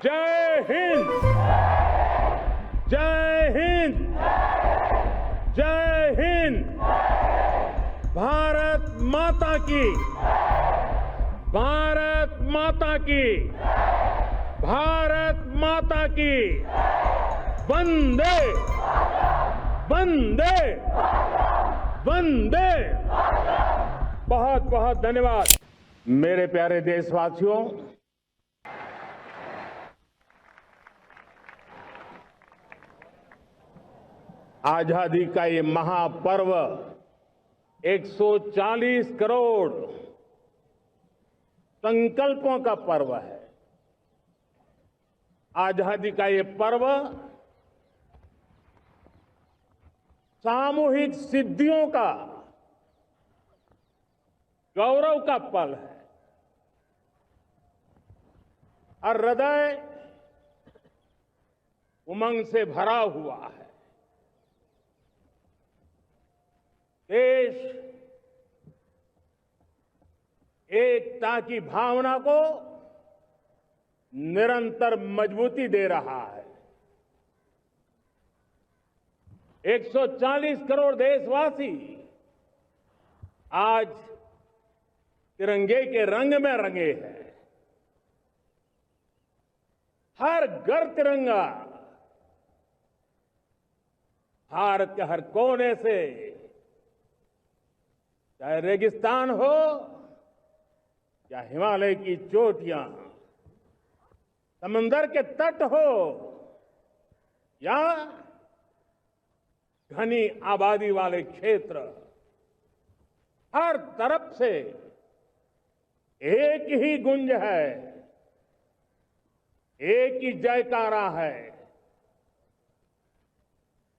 जय हिंद, जय हिंद, जय हिंद। भारत माता की, भारत माता की, भारत माता की। वंदे वंदे वंदे। बहुत बहुत धन्यवाद। मेरे प्यारे देशवासियों, आजादी का ये महापर्व 140 करोड़ संकल्पों का पर्व है। आजादी का ये पर्व सामूहिक सिद्धियों का गौरव का पल है। और हृदय उमंग से भरा हुआ है। देश एकता की भावना को निरंतर मजबूती दे रहा है। 140 करोड़ देशवासी आज तिरंगे के रंग में रंगे हैं। हर घर तिरंगा, भारत के हर कोने से, चाहे रेगिस्तान हो या हिमालय की चोटियां, समंदर के तट हो या घनी आबादी वाले क्षेत्र, हर तरफ से एक ही गुंज है, एक ही जयकारा है।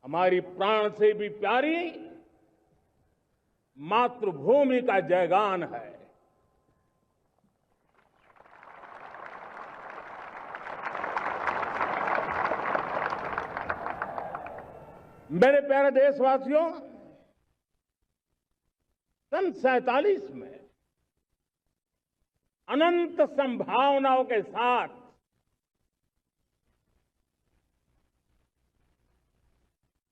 हमारी प्राण से भी प्यारी मातृभूमि का जयगान है। मेरे प्यारे देशवासियों, सन 47 में अनंत संभावनाओं के साथ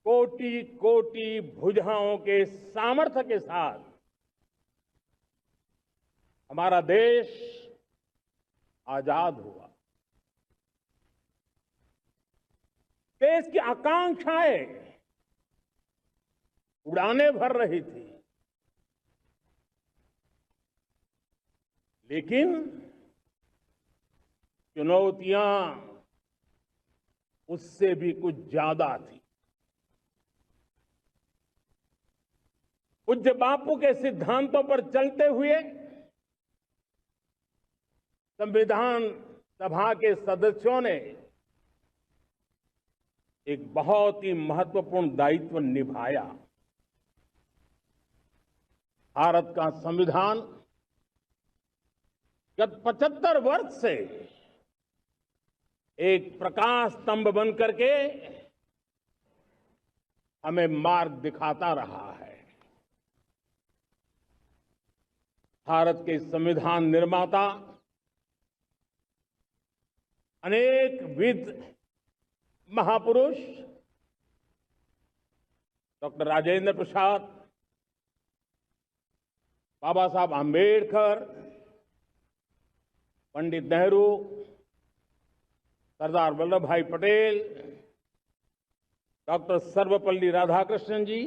कोटि कोटि भुजाओं के सामर्थ्य के साथ हमारा देश आजाद हुआ। देश की आकांक्षाएं उड़ाने भर रही थी, लेकिन चुनौतियां उससे भी कुछ ज्यादा थी। पूज्य बापू के सिद्धांतों पर चलते हुए संविधान सभा के सदस्यों ने एक बहुत ही महत्वपूर्ण दायित्व निभाया। भारत का संविधान गत 75 वर्ष से एक प्रकाश स्तंभ बन करके हमें मार्ग दिखाता रहा है। भारत के संविधान निर्माता अनेक विद महापुरुष डॉक्टर राजेंद्र प्रसाद, बाबा साहब आंबेडकर, पंडित नेहरू, सरदार वल्लभ भाई पटेल, डॉक्टर सर्वपल्ली राधाकृष्णन जी,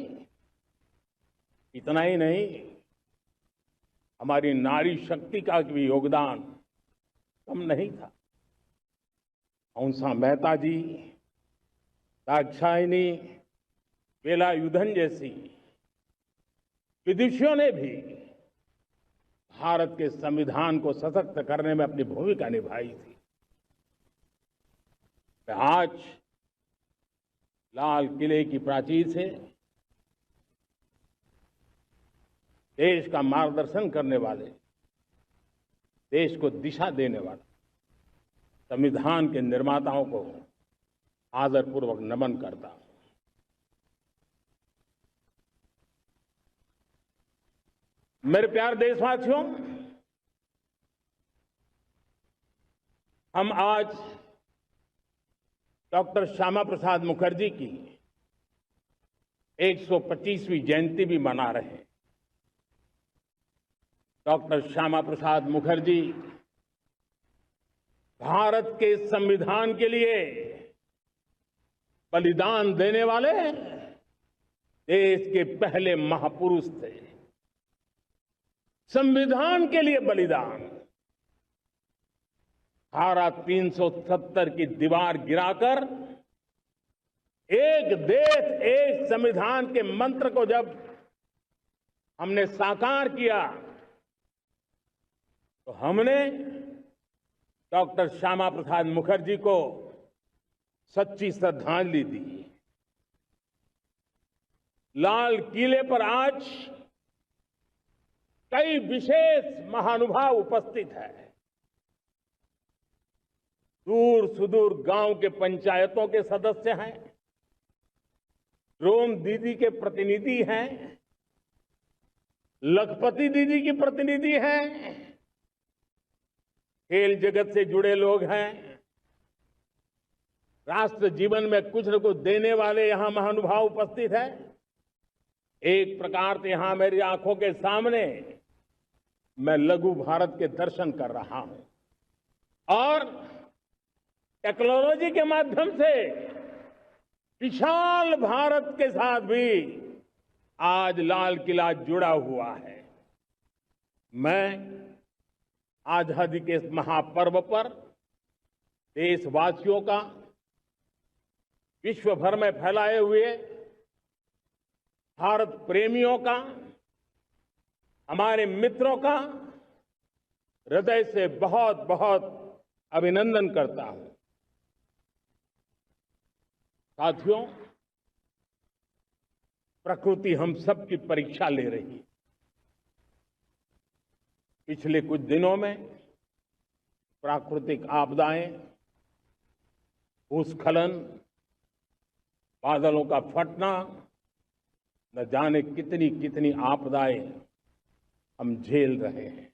इतना ही नहीं, हमारी नारी शक्ति का भी योगदान कम नहीं था। हंसा मेहता जी, दाक्षायणी, वेलायुधन जैसी विदुषियों ने भी भारत के संविधान को सशक्त करने में अपनी भूमिका निभाई थी। आज लाल किले की प्राचीर से देश का मार्गदर्शन करने वाले, देश को दिशा देने वाले संविधान के निर्माताओं को आदरपूर्वक नमन करता हूं। मेरे प्यारे देशवासियों, हम आज डॉक्टर श्यामा प्रसाद मुखर्जी की 125वीं जयंती भी मना रहे हैं। डॉक्टर श्यामा प्रसाद मुखर्जी भारत के संविधान के लिए बलिदान देने वाले देश के पहले महापुरुष थे। संविधान के लिए बलिदान, धारा 370 की दीवार गिराकर एक देश एक संविधान के मंत्र को जब हमने साकार किया तो हमने डॉक्टर श्यामा प्रसाद मुखर्जी को सच्ची श्रद्धांजलि दी। लाल किले पर आज कई विशेष महानुभाव उपस्थित हैं। दूर सुदूर गांव के पंचायतों के सदस्य हैं, ड्रोन दीदी के प्रतिनिधि हैं, लखपति दीदी की प्रतिनिधि हैं, खेल जगत से जुड़े लोग हैं, राष्ट्र जीवन में कुछ न कुछ देने वाले यहां महानुभाव उपस्थित हैं। एक प्रकार से यहां मेरी आंखों के सामने मैं लघु भारत के दर्शन कर रहा हूं और टेक्नोलॉजी के माध्यम से विशाल भारत के साथ भी आज लाल किला जुड़ा हुआ है। मैं आजादी के इस महापर्व पर देशवासियों का विश्व भर में फैलाए हुए भारत प्रेमियों का, हमारे मित्रों का हृदय से बहुत बहुत अभिनंदन करता हूं। साथियों, प्रकृति हम सब की परीक्षा ले रही है। पिछले कुछ दिनों में प्राकृतिक आपदाएं, भूस्खलन, बादलों का फटना, न जाने कितनी कितनी आपदाएं हम झेल रहे हैं।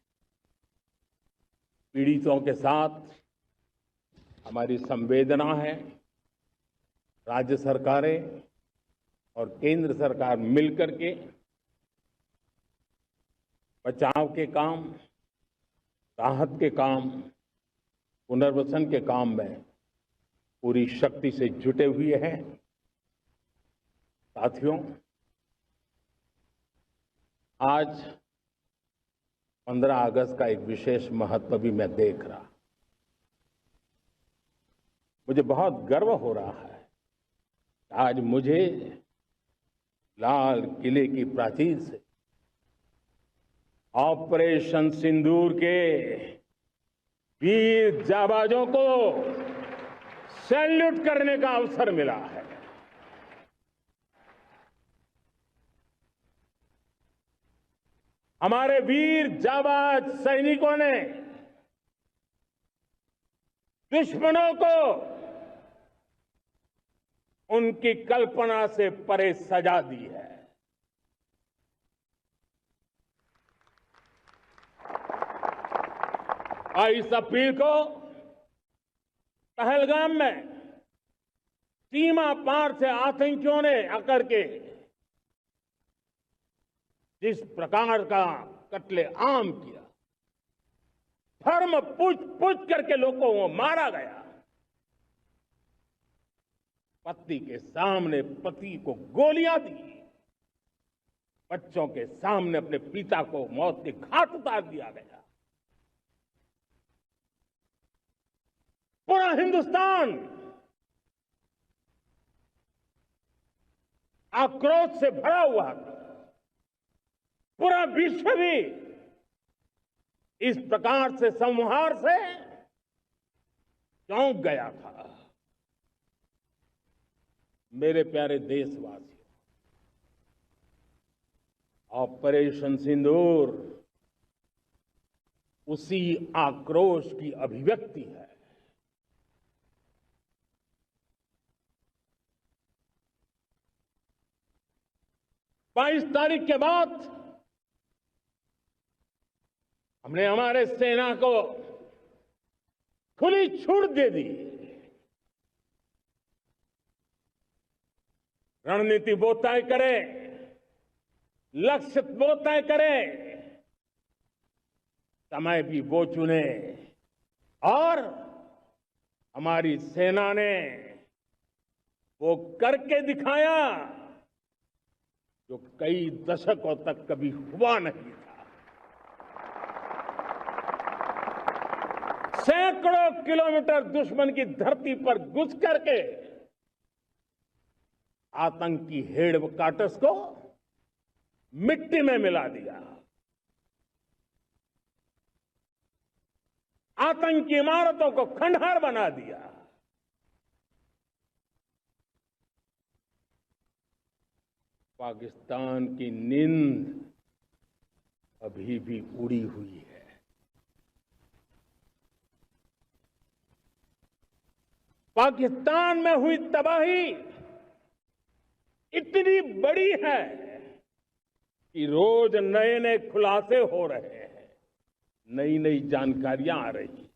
पीड़ितों के साथ हमारी संवेदना है। राज्य सरकारें और केंद्र सरकार मिलकर के बचाव के काम, राहत के काम, पुनर्वसन के काम में पूरी शक्ति से जुटे हुए हैं। साथियों, आज 15 अगस्त का एक विशेष महत्व भी मैं देख रहा। मुझे बहुत गर्व हो रहा है। आज मुझे लाल किले की प्राचीर से ऑपरेशन सिंदूर के वीर जाबाजों को सैल्यूट करने का अवसर मिला है। हमारे वीर जाबाज सैनिकों ने दुश्मनों को उनकी कल्पना से परे सजा दी है। 22 अप्रैल को पहलगाम में सीमा पार से आतंकियों ने आकर के जिस प्रकार का कत्ले आम किया, धर्म पूछ करके लोगों को मारा गया। पत्नी के सामने पति को गोलियां दी, बच्चों के सामने अपने पिता को मौत के घाट उतार दिया गया। पूरा हिंदुस्तान आक्रोश से भरा हुआ था। पूरा विश्व भी इस प्रकार से संहार से चौंक गया था। मेरे प्यारे देशवासियों, ऑपरेशन सिंदूर उसी आक्रोश की अभिव्यक्ति है। बाईस तारीख के बाद हमने हमारे सेना को खुली छूट दे दी। रणनीति वो तय करे, लक्ष्य वो तय करे, समय भी वो चुने। और हमारी सेना ने वो करके दिखाया जो कई दशकों तक कभी हुआ नहीं था। सैकड़ों किलोमीटर दुश्मन की धरती पर घुस करके आतंकी हेडक्वार्टर्स को मिट्टी में मिला दिया, आतंकी इमारतों को खंडहर बना दिया। पाकिस्तान की नींद अभी भी उड़ी हुई है। पाकिस्तान में हुई तबाही इतनी बड़ी है कि रोज नए नए खुलासे हो रहे हैं, नई नई जानकारियां आ रही हैं।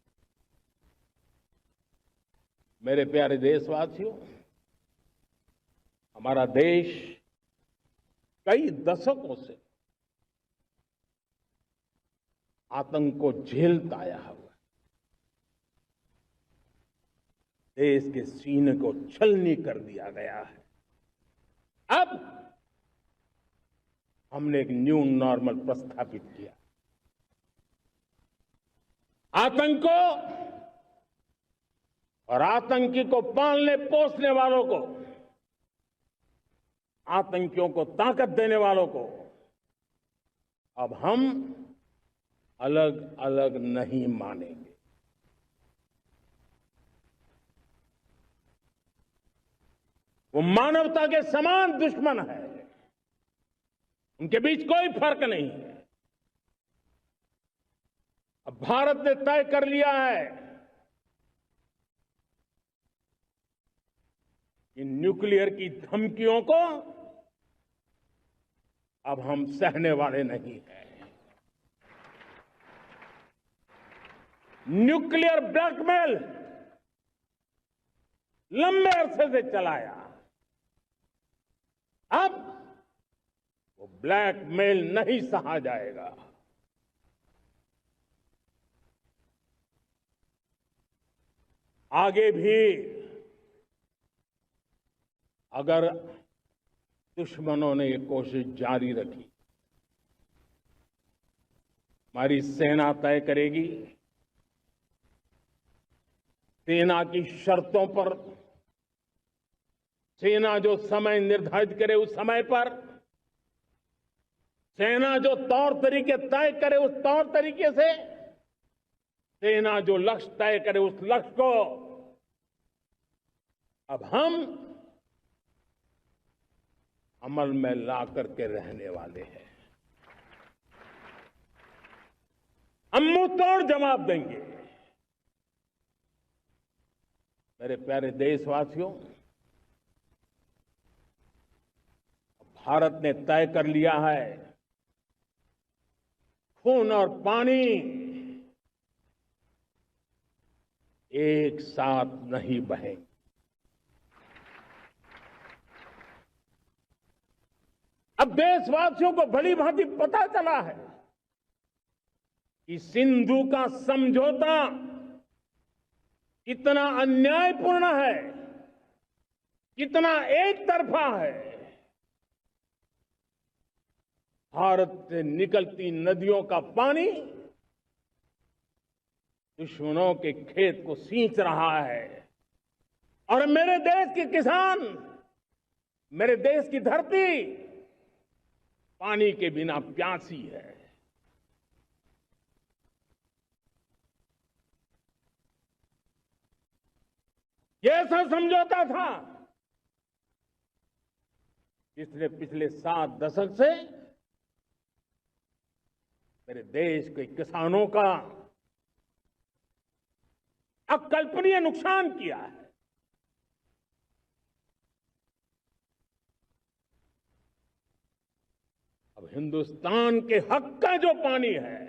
मेरे प्यारे देशवासियों, हमारा देश कई दशकों से आतंक को झेलता आया हुआ है। देश के सीने को छलनी कर दिया गया है। अब हमने एक न्यू नॉर्मल प्रस्थापित किया। आतंक को और आतंकी को पालने पोसने वालों को, आतंकियों को ताकत देने वालों को अब हम अलग अलग नहीं मानेंगे। वो मानवता के समान दुश्मन है, उनके बीच कोई फर्क नहीं है। अब भारत ने तय कर लिया है कि न्यूक्लियर की धमकियों को अब हम सहने वाले नहीं हैं। न्यूक्लियर ब्लैकमेल लंबे अरसे से चलाया, अब वो ब्लैकमेल नहीं सहा जाएगा। आगे भी अगर दुश्मनों ने ये कोशिश जारी रखी, हमारी सेना तय करेगी, सेना की शर्तों पर, सेना जो समय निर्धारित करे उस समय पर, सेना जो तौर तरीके तय करे उस तौर तरीके से, सेना जो लक्ष्य तय करे उस लक्ष्य को अब हम अमल में ला करके रहने वाले हैं। हम मुंह तोड़ जवाब देंगे। मेरे प्यारे देशवासियों, भारत ने तय कर लिया है, खून और पानी एक साथ नहीं बहेंगे। अब देशवासियों को भली भांति पता चला है कि सिंधु का समझौता कितना अन्यायपूर्ण है, कितना एक तरफा है। भारत से निकलती नदियों का पानी दुश्मनों के खेत को सींच रहा है और मेरे देश के किसान, मेरे देश की धरती पानी के बिना प्यासी है। ये ऐसा समझौता था जिसने पिछले 7 दशक से मेरे देश के किसानों का अकल्पनीय नुकसान किया है। अब हिंदुस्तान के हक का जो पानी है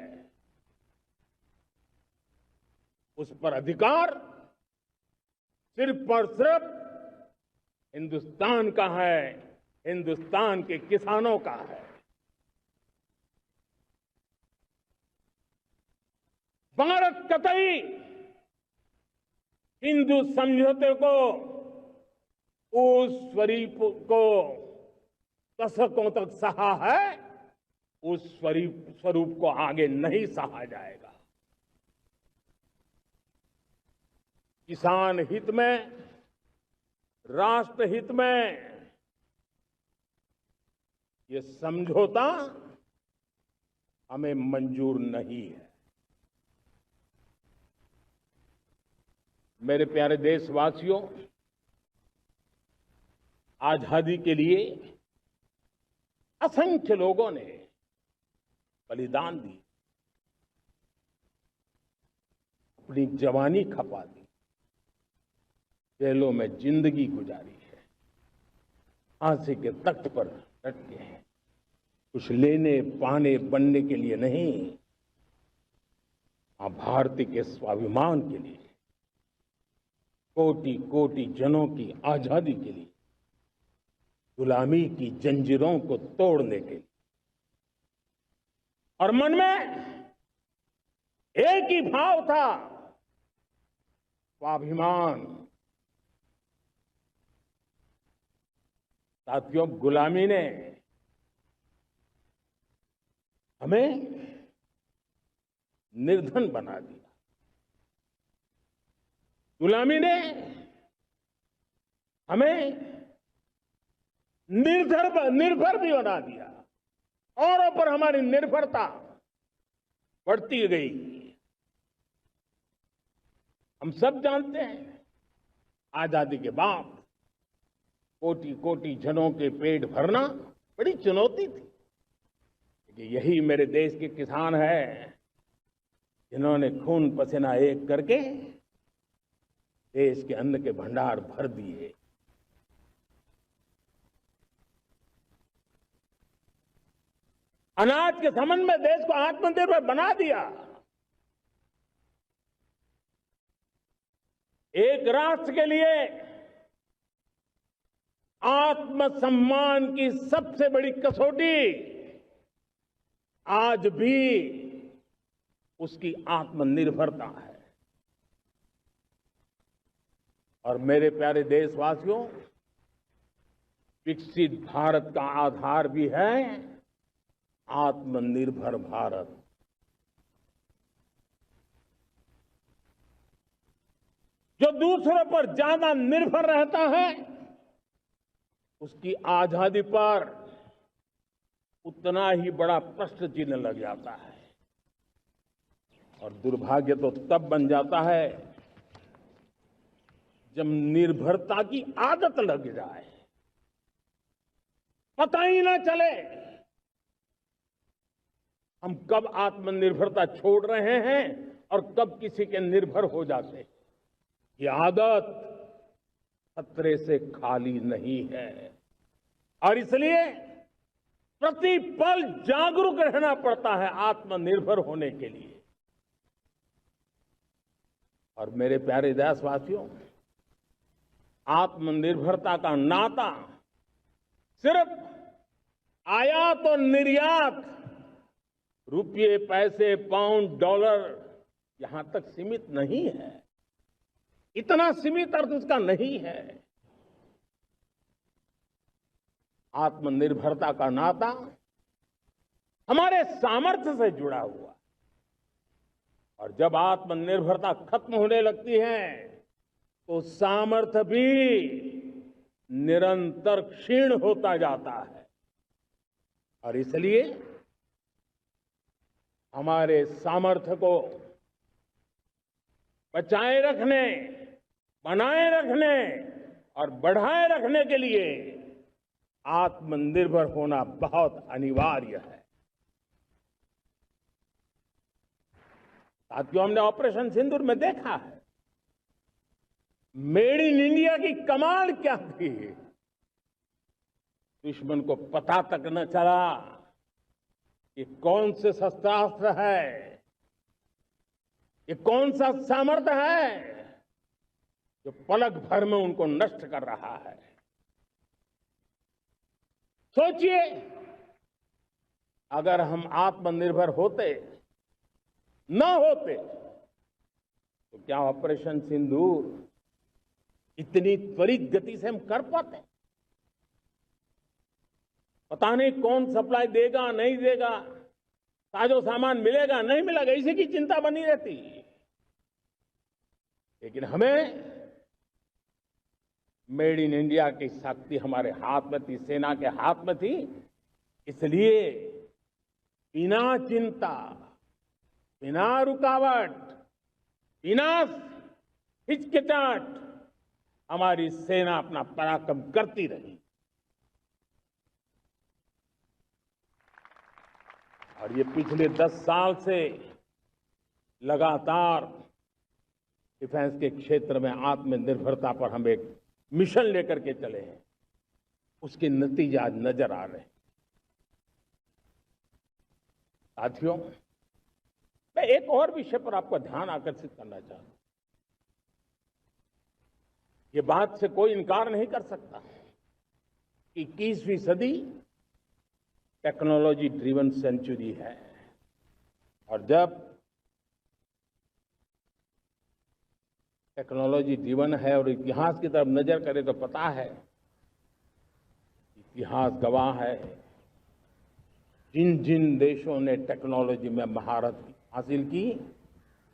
उस पर अधिकार सिर्फ और सिर्फ हिंदुस्तान का है, हिंदुस्तान के किसानों का है। भारत कतई हिंदू समझौते को, उस स्वरूप को दशकों तक सहा है, उस स्वरूप को आगे नहीं सहा जाएगा। किसान हित में, राष्ट्र हित में ये समझौता हमें मंजूर नहीं है। मेरे प्यारे देशवासियों, आजादी के लिए असंख्य लोगों ने बलिदान दी, अपनी जवानी खपा दी, जेलों में जिंदगी गुजारी है, फांसी के तख्त पर लटके हैं। कुछ लेने पाने बनने के लिए नहीं, मां भारती के स्वाभिमान के लिए, कोटि कोटि जनों की आजादी के लिए, गुलामी की जंजीरों को तोड़ने के लिए। और मन में एक ही भाव था, स्वाभिमान। साथियों, गुलामी ने हमें निर्धन बना दिया, गुलामी ने हमें निर्भर भी बना दिया, औरों पर हमारी निर्भरता बढ़ती गई। हम सब जानते हैं, आजादी के बाद कोटि कोटि जनों के पेट भरना बड़ी चुनौती थी। लेकिन यही मेरे देश के किसान हैं जिन्होंने खून पसीना एक करके देश के अन्न के भंडार भर दिए। अनाज के संबंध में देश को आत्मनिर्भर बना दिया। एक राष्ट्र के लिए आत्मसम्मान की सबसे बड़ी कसौटी आज भी उसकी आत्मनिर्भरता है। और मेरे प्यारे देशवासियों, विकसित भारत का आधार भी है आत्मनिर्भर भारत। जो दूसरों पर ज्यादा निर्भर रहता है, उसकी आजादी पर उतना ही बड़ा प्रश्न चिन्ह लग जाता है। और दुर्भाग्य तो तब बन जाता है जब निर्भरता की आदत लग जाए, पता ही ना चले हम कब आत्मनिर्भरता छोड़ रहे हैं और कब किसी के निर्भर हो जाते हैं। ये आदत खतरे से खाली नहीं है और इसलिए प्रतिपल जागरूक रहना पड़ता है आत्मनिर्भर होने के लिए। और मेरे प्यारे देशवासियों, आत्मनिर्भरता का नाता सिर्फ आयात और निर्यात, रुपये, पैसे, पाउंड, डॉलर यहां तक सीमित नहीं है। इतना सीमित अर्थ उसका नहीं है। आत्मनिर्भरता का नाता हमारे सामर्थ्य से जुड़ा हुआ। और जब आत्मनिर्भरता खत्म होने लगती है तो सामर्थ्य भी निरंतर क्षीण होता जाता है। और इसलिए हमारे सामर्थ्य को बचाए रखने, बनाए रखने और बढ़ाए रखने के लिए आत्मनिर्भर होना बहुत अनिवार्य है। साथियों, हमने ऑपरेशन सिंदूर में देखा है मेड इन इंडिया की कमाल क्या थी। दुश्मन को पता तक न चला ये कौन से शस्त्रास्त्र है, ये कौन सा सामर्थ्य है जो पलक भर में उनको नष्ट कर रहा है। सोचिए, अगर हम आत्मनिर्भर होते, न होते, तो क्या ऑपरेशन सिंदूर इतनी त्वरित गति से हम कर पाते? पता नहीं कौन सप्लाई देगा, नहीं देगा, साजो सामान मिलेगा, नहीं मिलेगा, इसी की चिंता बनी रहती। लेकिन हमें मेड इन इंडिया की शक्ति हमारे हाथ में थी, सेना के हाथ में थी, इसलिए बिना चिंता, बिना रुकावट, बिना हिचकिचाहट हमारी सेना अपना पराक्रम करती रही। और ये पिछले 10 साल से लगातार डिफेंस के क्षेत्र में आत्मनिर्भरता पर हम एक मिशन लेकर के चले हैं, उसके नतीजे आज नजर आ रहे हैं। साथियों, मैं एक और विषय पर आपका ध्यान आकर्षित करना चाहता हूं। ये बात से कोई इनकार नहीं कर सकता कि 21वीं सदी टेक्नोलॉजी ड्रिवन सेंचुरी है। और जब टेक्नोलॉजी ड्रिवन है और इतिहास की तरफ नजर करें तो पता है, इतिहास गवाह है, जिन जिन देशों ने टेक्नोलॉजी में महारत हासिल की,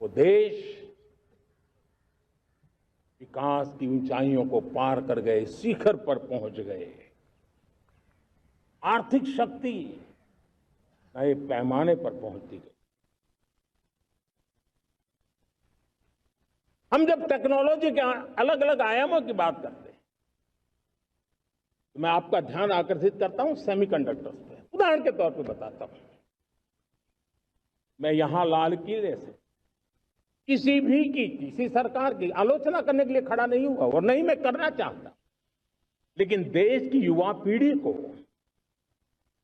वो देश विकास की ऊंचाइयों को पार कर गए, शिखर पर पहुंच गए। आर्थिक शक्ति नए पैमाने पर पहुंचती गई। हम जब टेक्नोलॉजी के अलग अलग आयामों की बात करते हैं, तो मैं आपका ध्यान आकर्षित करता हूं सेमीकंडक्टर्स पे। उदाहरण के तौर पे बताता हूं, मैं यहां लाल किले से किसी सरकार की आलोचना करने के लिए खड़ा नहीं हुआ और नहीं मैं करना चाहता, लेकिन देश की युवा पीढ़ी को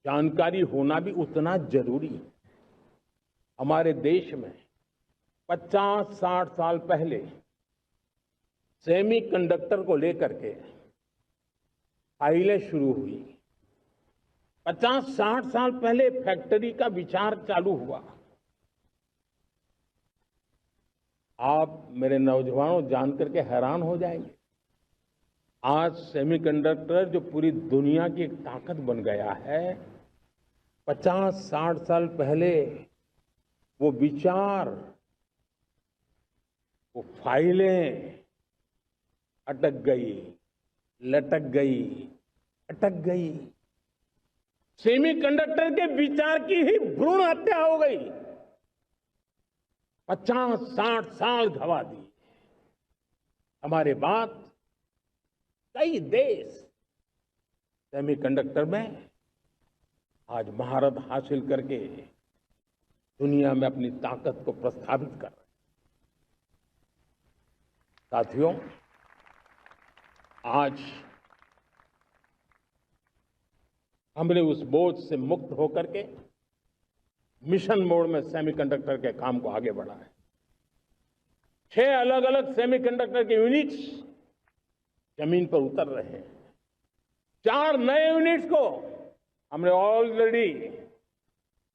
जानकारी होना भी उतना जरूरी है। हमारे देश में 50-60 साल पहले सेमीकंडक्टर को लेकर के फाइलें शुरू हुई। 50-60 साल पहले फैक्ट्री का विचार चालू हुआ। आप मेरे नौजवानों जानकर के हैरान हो जाएंगे, आज सेमीकंडक्टर जो पूरी दुनिया की एक ताकत बन गया है, 50-60 साल पहले वो विचार, वो फाइलें अटक गई, लटक गई, अटक गई। सेमीकंडक्टर के विचार की ही भ्रूण हत्या हो गई। 50-60 साल गवा दी। हमारे बाद कई देश सेमीकंडक्टर में आज महारत हासिल करके दुनिया में अपनी ताकत को प्रस्थापित कर रहे हैं। साथियों, आज हमने उस बोझ से मुक्त होकर के मिशन मोड में सेमीकंडक्टर के काम को आगे बढ़ाया। 6 अलग अलग सेमीकंडक्टर के यूनिट्स जमीन पर उतर रहे हैं। 4 नए यूनिट्स को हमने ऑलरेडी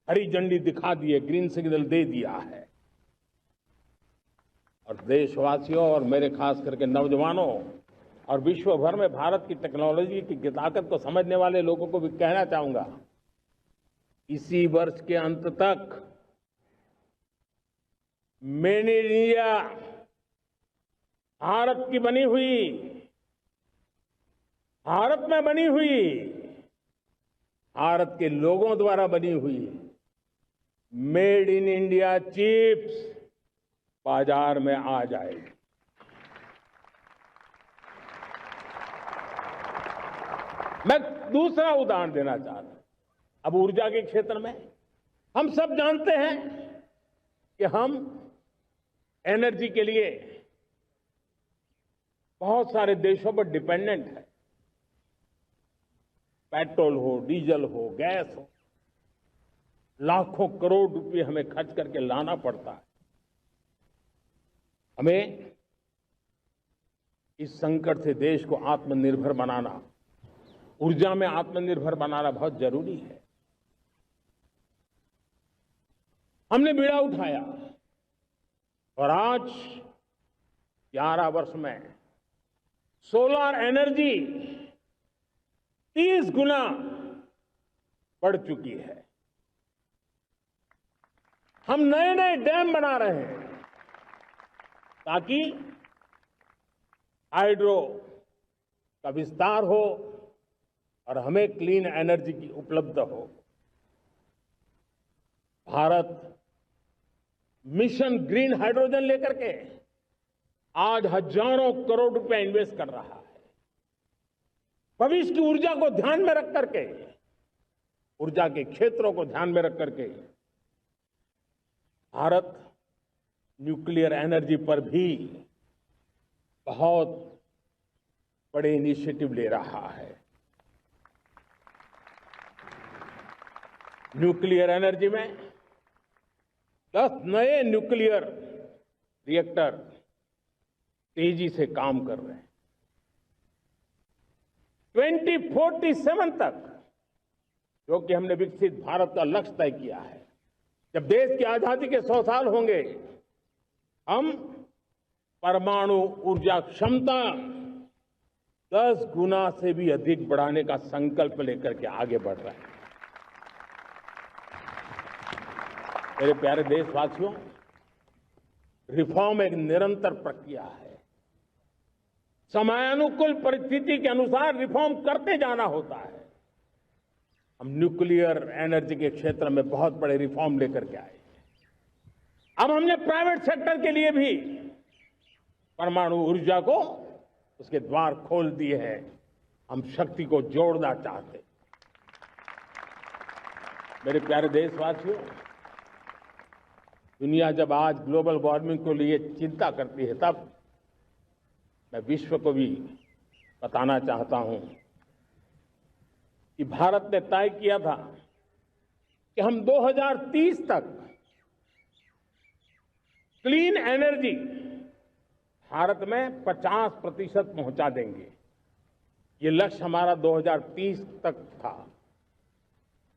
हरी झंडी दिखा दी है, ग्रीन सिग्नल दे दिया है। और देशवासियों और मेरे खास करके नौजवानों और विश्व भर में भारत की टेक्नोलॉजी की ताकत को समझने वाले लोगों को भी कहना चाहूंगा, इसी वर्ष के अंत तक मेड इन इंडिया, भारत की बनी हुई, भारत में बनी हुई, भारत के लोगों द्वारा बनी हुई मेड इन इंडिया चिप्स बाजार में आ जाएगी। मैं दूसरा उदाहरण देना चाहता हूं। अब ऊर्जा के क्षेत्र में हम सब जानते हैं कि हम एनर्जी के लिए बहुत सारे देशों पर डिपेंडेंट है। पेट्रोल हो, डीजल हो, गैस हो, लाखों करोड़ रुपए हमें खर्च करके लाना पड़ता है। हमें इस संकट से देश को आत्मनिर्भर बनाना, ऊर्जा में आत्मनिर्भर बनाना बहुत जरूरी है। हमने बीड़ा उठाया और आज 11 वर्ष में सोलर एनर्जी 30 गुना बढ़ चुकी है। हम नए नए डैम बना रहे हैं ताकि हाइड्रो का विस्तार हो और हमें क्लीन एनर्जी की उपलब्ध हो। भारत मिशन ग्रीन हाइड्रोजन लेकर के आज हजारों करोड़ रुपए इन्वेस्ट कर रहा है। भविष्य की ऊर्जा को ध्यान में रख करके, ऊर्जा के क्षेत्रों को ध्यान में रख करके भारत न्यूक्लियर एनर्जी पर भी बहुत बड़े इनिशिएटिव ले रहा है। न्यूक्लियर एनर्जी में 10 नए न्यूक्लियर रिएक्टर तेजी से काम कर रहे हैं। 2047 तक, जो कि हमने विकसित भारत का लक्ष्य तय किया है, जब देश की आजादी के 100 साल होंगे, हम परमाणु ऊर्जा क्षमता 10 गुना से भी अधिक बढ़ाने का संकल्प लेकर के आगे बढ़ रहे हैं। मेरे प्यारे देशवासियों, रिफॉर्म एक निरंतर प्रक्रिया है। समयानुकूल परिस्थिति के अनुसार रिफॉर्म करते जाना होता है। हम न्यूक्लियर एनर्जी के क्षेत्र में बहुत बड़े रिफॉर्म लेकर के आए। अब हमने प्राइवेट सेक्टर के लिए भी परमाणु ऊर्जा को उसके द्वार खोल दिए हैं। हम शक्ति को जोड़ना चाहते। मेरे प्यारे देशवासियों, दुनिया जब आज ग्लोबल वार्मिंग को लिए चिंता करती है, तब मैं विश्व को भी बताना चाहता हूं कि भारत ने तय किया था कि हम 2030 तक क्लीन एनर्जी भारत में 50% पहुंचा देंगे। ये लक्ष्य हमारा 2030 तक था।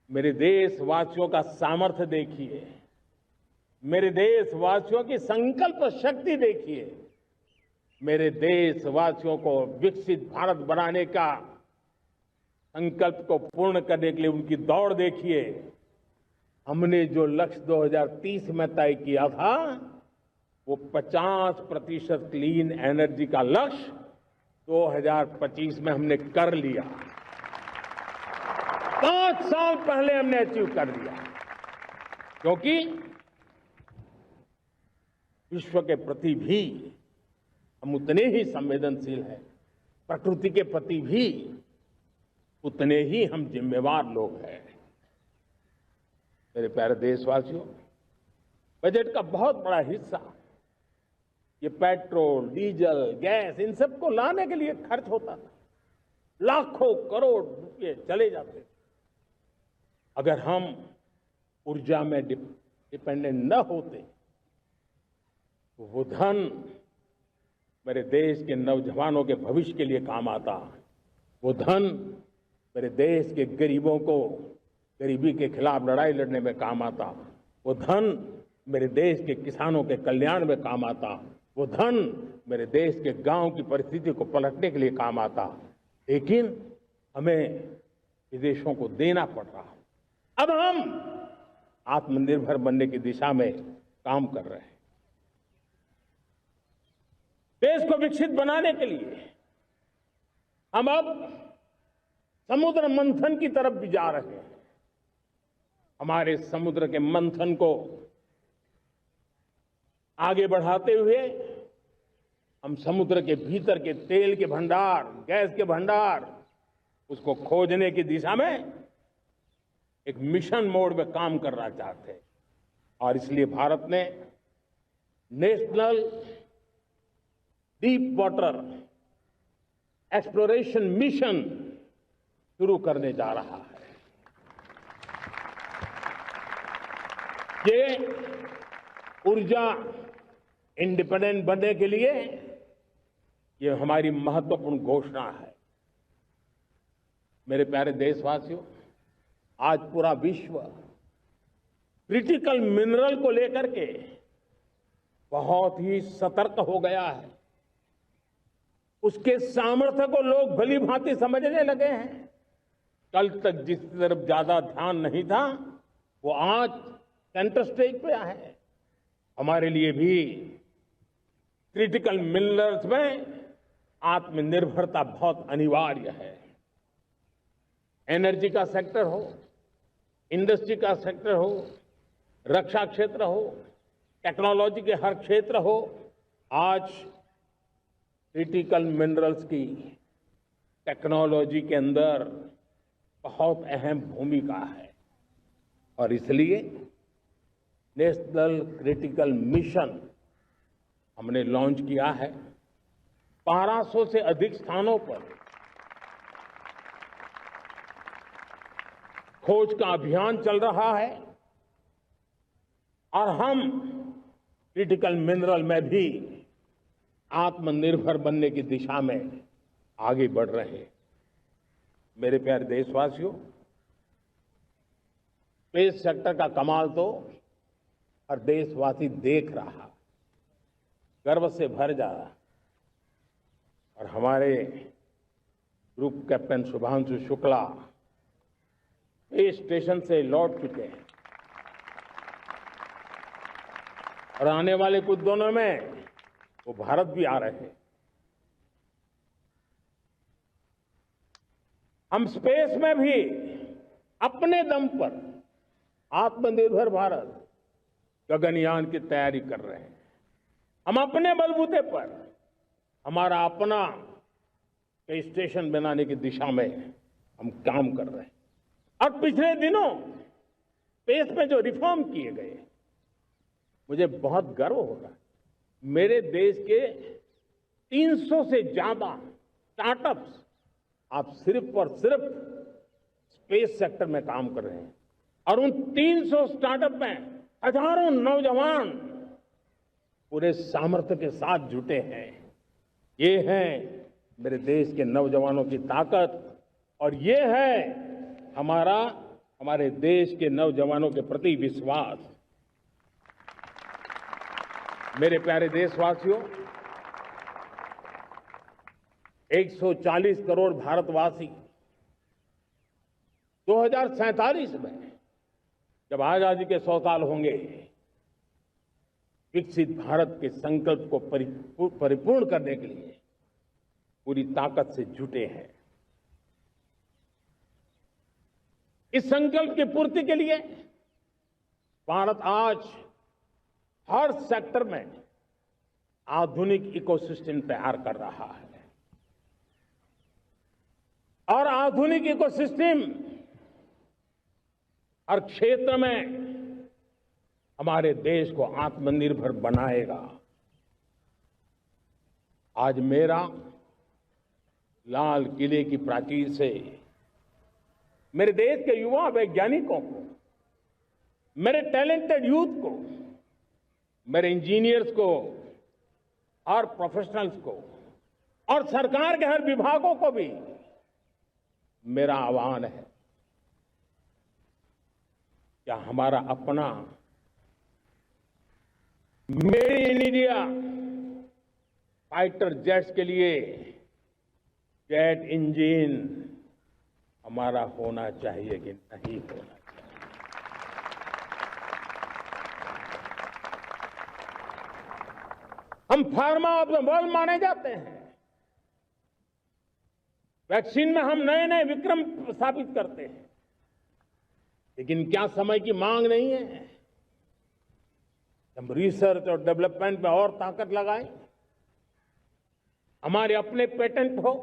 मेरे देशवासियों का सामर्थ्य देखिए, मेरे देशवासियों की संकल्प शक्ति देखिए, मेरे देशवासियों को विकसित भारत बनाने का संकल्प को पूर्ण करने के लिए उनकी दौड़ देखिए। हमने जो लक्ष्य 2030 में तय किया था, वो 50% क्लीन एनर्जी का लक्ष्य 2025 में हमने कर लिया। 5 साल पहले हमने अचीव कर लिया, क्योंकि विश्व के प्रति भी हम उतने ही संवेदनशील हैं, प्रकृति के प्रति भी उतने ही हम जिम्मेवार लोग हैं। मेरे प्यारे देशवासियों, बजट का बहुत बड़ा हिस्सा ये पेट्रोल, डीजल, गैस, इन सबको लाने के लिए खर्च होता था। लाखों करोड़ रुपए चले जाते थे। अगर हम ऊर्जा में डिपेंडेंट न होते, तो वो धन मेरे देश के नौजवानों के भविष्य के लिए काम आता। वो धन मेरे देश के गरीबों को गरीबी के खिलाफ लड़ाई लड़ने में काम आता। वो धन मेरे देश के किसानों के कल्याण में काम आता। वो धन मेरे देश के गांव की परिस्थिति को पलटने के लिए काम आता। लेकिन हमें विदेशों को देना पड़ रहा। अब हम आत्मनिर्भर बनने की दिशा में काम कर रहे हैं। देश को विकसित बनाने के लिए हम अब समुद्र मंथन की तरफ भी जा रहे हैं। हमारे समुद्र के मंथन को आगे बढ़ाते हुए हम समुद्र के भीतर के तेल के भंडार, गैस के भंडार, उसको खोजने की दिशा में एक मिशन मोड में काम करना चाहते हैं। और इसलिए भारत ने national deep water exploration mission शुरू करने जा रहा है। ये ऊर्जा इंडिपेंडेंट बनने के लिए ये हमारी महत्वपूर्ण घोषणा है। मेरे प्यारे देशवासियों, आज पूरा विश्व क्रिटिकल मिनरल को लेकर के बहुत ही सतर्क हो गया है। उसके सामर्थ्य को लोग भली भांति समझने लगे हैं। कल तक जिस तरफ ज्यादा ध्यान नहीं था, वो आज सेंटर स्टेज पे है। हमारे लिए भी क्रिटिकल मिनरल्स में आत्मनिर्भरता बहुत अनिवार्य है। एनर्जी का सेक्टर हो, इंडस्ट्री का सेक्टर हो, रक्षा क्षेत्र हो, टेक्नोलॉजी के हर क्षेत्र हो, आज क्रिटिकल मिनरल्स की टेक्नोलॉजी के अंदर बहुत अहम भूमिका है। और इसलिए नेशनल क्रिटिकल मिशन हमने लॉन्च किया है। 1200 से अधिक स्थानों पर खोज का अभियान चल रहा है और हम क्रिटिकल मिनरल में भी आत्मनिर्भर बनने की दिशा में आगे बढ़ रहे हैं। मेरे प्यारे देशवासियों, स्पेस सेक्टर का कमाल तो हर देशवासी देख रहा, गर्व से भर जा रहा। और हमारे group captain Shubhanshu Shukla space station से लौट चुके हैं और आने वाले कुछ दिनों में वो भारत भी आ रहे हैं। हम स्पेस में भी अपने दम पर आत्मनिर्भर भारत गगनयान की तैयारी कर रहे हैं। हम अपने बलबूते पर हमारा अपना स्पेस स्टेशन बनाने की दिशा में हम काम कर रहे हैं। और पिछले दिनों स्पेस में जो रिफॉर्म किए गए, मुझे बहुत गर्व हो रहा है। मेरे देश के 300 से ज्यादा स्टार्टअप्स आप सिर्फ और सिर्फ स्पेस सेक्टर में काम कर रहे हैं और उन 300 स्टार्टअप में हजारों नौजवान पूरे सामर्थ्य के साथ जुटे हैं। ये है मेरे देश के नौजवानों की ताकत और ये है हमारे देश के नौजवानों के प्रति विश्वास। मेरे प्यारे देशवासियों, 140 करोड़ भारतवासी 2047 में जब आजादी के 100 साल होंगे, विकसित भारत के संकल्प को परिपूर्ण करने के लिए पूरी ताकत से जुटे हैं। इस संकल्प की पूर्ति के लिए भारत आज हर सेक्टर में आधुनिक इकोसिस्टम तैयार कर रहा है और आधुनिक इकोसिस्टम हर क्षेत्र में हमारे देश को आत्मनिर्भर बनाएगा। आज मेरा लाल किले की प्राचीर से मेरे देश के युवा वैज्ञानिकों को, मेरे टैलेंटेड यूथ को, मेरे इंजीनियर्स को और प्रोफेशनल्स को और सरकार के हर विभागों को भी मेरा आह्वान है, क्या हमारा अपना made in India fighter jets के लिए जेट इंजन हमारा होना चाहिए कि नहीं होना चाहिए? हम फार्मा ऑफ द वर्ल्ड माने जाते हैं। वैक्सीन में हम नए नए विक्रम स्थापित करते हैं, लेकिन क्या समय की मांग नहीं है? हम रिसर्च और डेवलपमेंट में और ताकत लगाएं, हमारे अपने पेटेंट हो,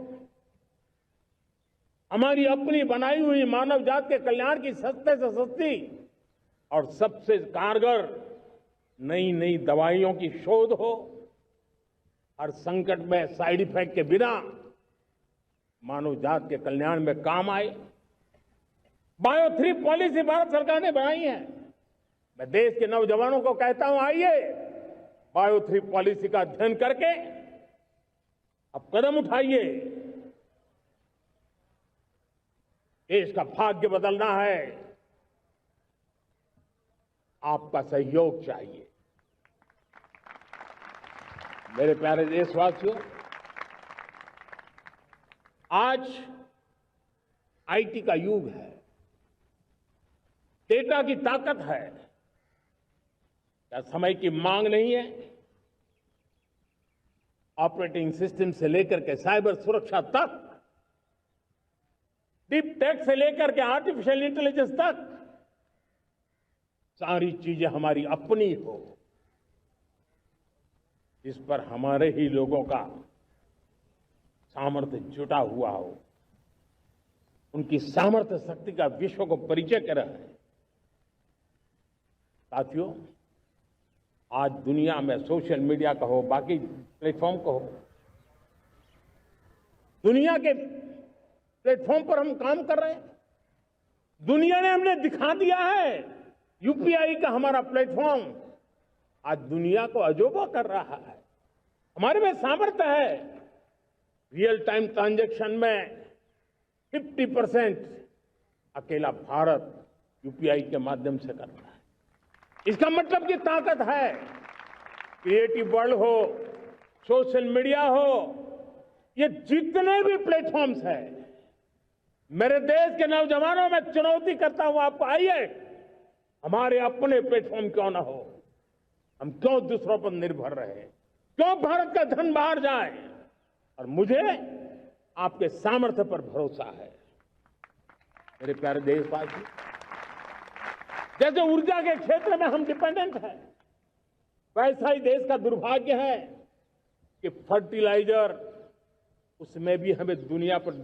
हमारी अपनी बनाई हुई मानव जात के कल्याण की सस्ते से सस्ती और सबसे कारगर नई नई दवाइयों की शोध हो, हर संकट में साइड इफेक्ट के बिना मानव जात के कल्याण में काम आए। बायो 3 पॉलिसी भारत सरकार ने बनाई है। मैं देश के नौजवानों को कहता हूं, आइए बायो 3 पॉलिसी का अध्ययन करके अब कदम उठाइए। देश का भाग्य बदलना है, आपका सहयोग चाहिए। मेरे प्यारे देशवासियों, आज आईटी का युग है, डेटा की ताकत है। क्या समय की मांग नहीं है? ऑपरेटिंग सिस्टम से लेकर के साइबर सुरक्षा तक, डीप टेक से लेकर के आर्टिफिशियल इंटेलिजेंस तक, सारी चीजें हमारी अपनी हो, इस पर हमारे ही लोगों का सामर्थ्य जुटा हुआ हो, उनकी सामर्थ्य शक्ति का विश्व को परिचय कराए। साथियों, आज दुनिया में सोशल मीडिया कहो, बाकी प्लेटफॉर्म कहो, दुनिया के प्लेटफॉर्म पर हम काम कर रहे हैं। दुनिया ने हमने दिखा दिया है, यूपीआई का हमारा प्लेटफॉर्म आज दुनिया को अजोबा कर रहा है। हमारे में सामर्थ्य है। रियल टाइम ट्रांजैक्शन में 50% अकेला भारत यूपीआई के माध्यम से कर रहा है। इसका मतलब की ताकत है। क्रिएटिव वर्ल्ड हो, सोशल मीडिया हो, ये जितने भी प्लेटफॉर्म्स हैं, मेरे देश के नौजवानों में चुनौती करता हूं आपको, आइए हमारे अपने प्लेटफॉर्म क्यों ना हो, हम क्यों दूसरों पर निर्भर रहे, क्यों भारत का धन बाहर जाए। और मुझे आपके सामर्थ्य पर भरोसा है। मेरे प्यारे देशवासी, जैसे ऊर्जा के क्षेत्र में हम डिपेंडेंट हैं, वैसा ही देश का दुर्भाग्य है कि फर्टिलाइजर, उसमें भी हमें दुनिया पर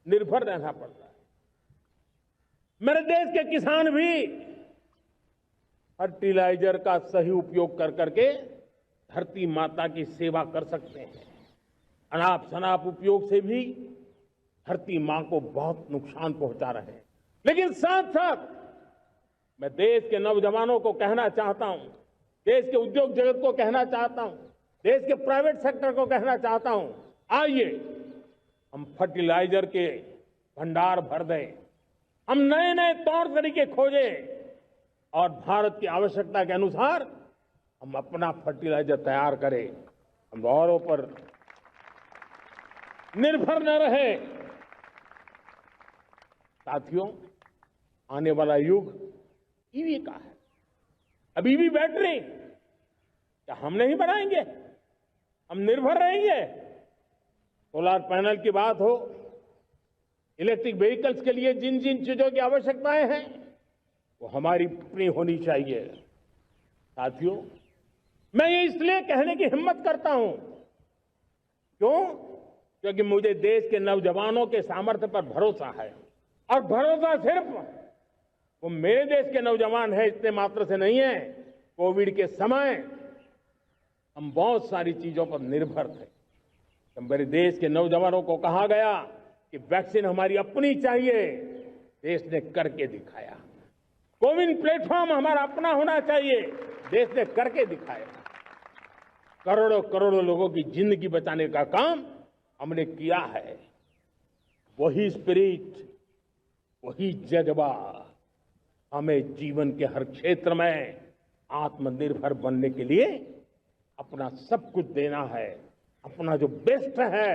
निर्भर रहना पड़ता है। मेरे देश के किसान भी फर्टिलाइजर का सही उपयोग कर करके धरती माता की सेवा कर सकते हैं। अनाप शनाप उपयोग से भी धरती मां को बहुत नुकसान पहुंचा रहे हैं। लेकिन साथ साथ मैं देश के नौजवानों को कहना चाहता हूं, देश के उद्योग जगत को कहना चाहता हूं, देश के प्राइवेट सेक्टर को कहना चाहता हूं, आइए हम फर्टिलाइजर के भंडार भर दें, हम नए नए तौर तरीके खोजें और भारत की आवश्यकता के अनुसार हम अपना फर्टिलाइजर तैयार करें। हम औरों पर निर्भर न रहे। साथियों, आने वाला युग ईवी का है। अब ईवी बैटरी क्या हम नहीं बनाएंगे? हम निर्भर रहेंगे? सोलर पैनल की बात हो, इलेक्ट्रिक व्हीकल्स के लिए जिन जिन चीजों की आवश्यकताएं हैं, वो हमारी अपनी होनी चाहिए। साथियों, मैं ये इसलिए कहने की हिम्मत करता हूं, क्यों? क्योंकि मुझे देश के नौजवानों के सामर्थ्य पर भरोसा है। और भरोसा सिर्फ वो मेरे देश के नौजवान है इतने मात्र से नहीं है। कोविड के समय हम बहुत सारी चीजों पर निर्भर थे। तो मेरे देश के नौजवानों को कहा गया कि वैक्सीन हमारी अपनी चाहिए, देश ने करके दिखाया। कोविन प्लेटफॉर्म हमारा अपना होना चाहिए, देश ने करके दिखाया। करोड़ों करोड़ों लोगों की जिंदगी बचाने का काम हमने किया है। वही स्पिरिट, वही जज्बा हमें जीवन के हर क्षेत्र में आत्मनिर्भर बनने के लिए अपना सब कुछ देना है। अपना जो बेस्ट है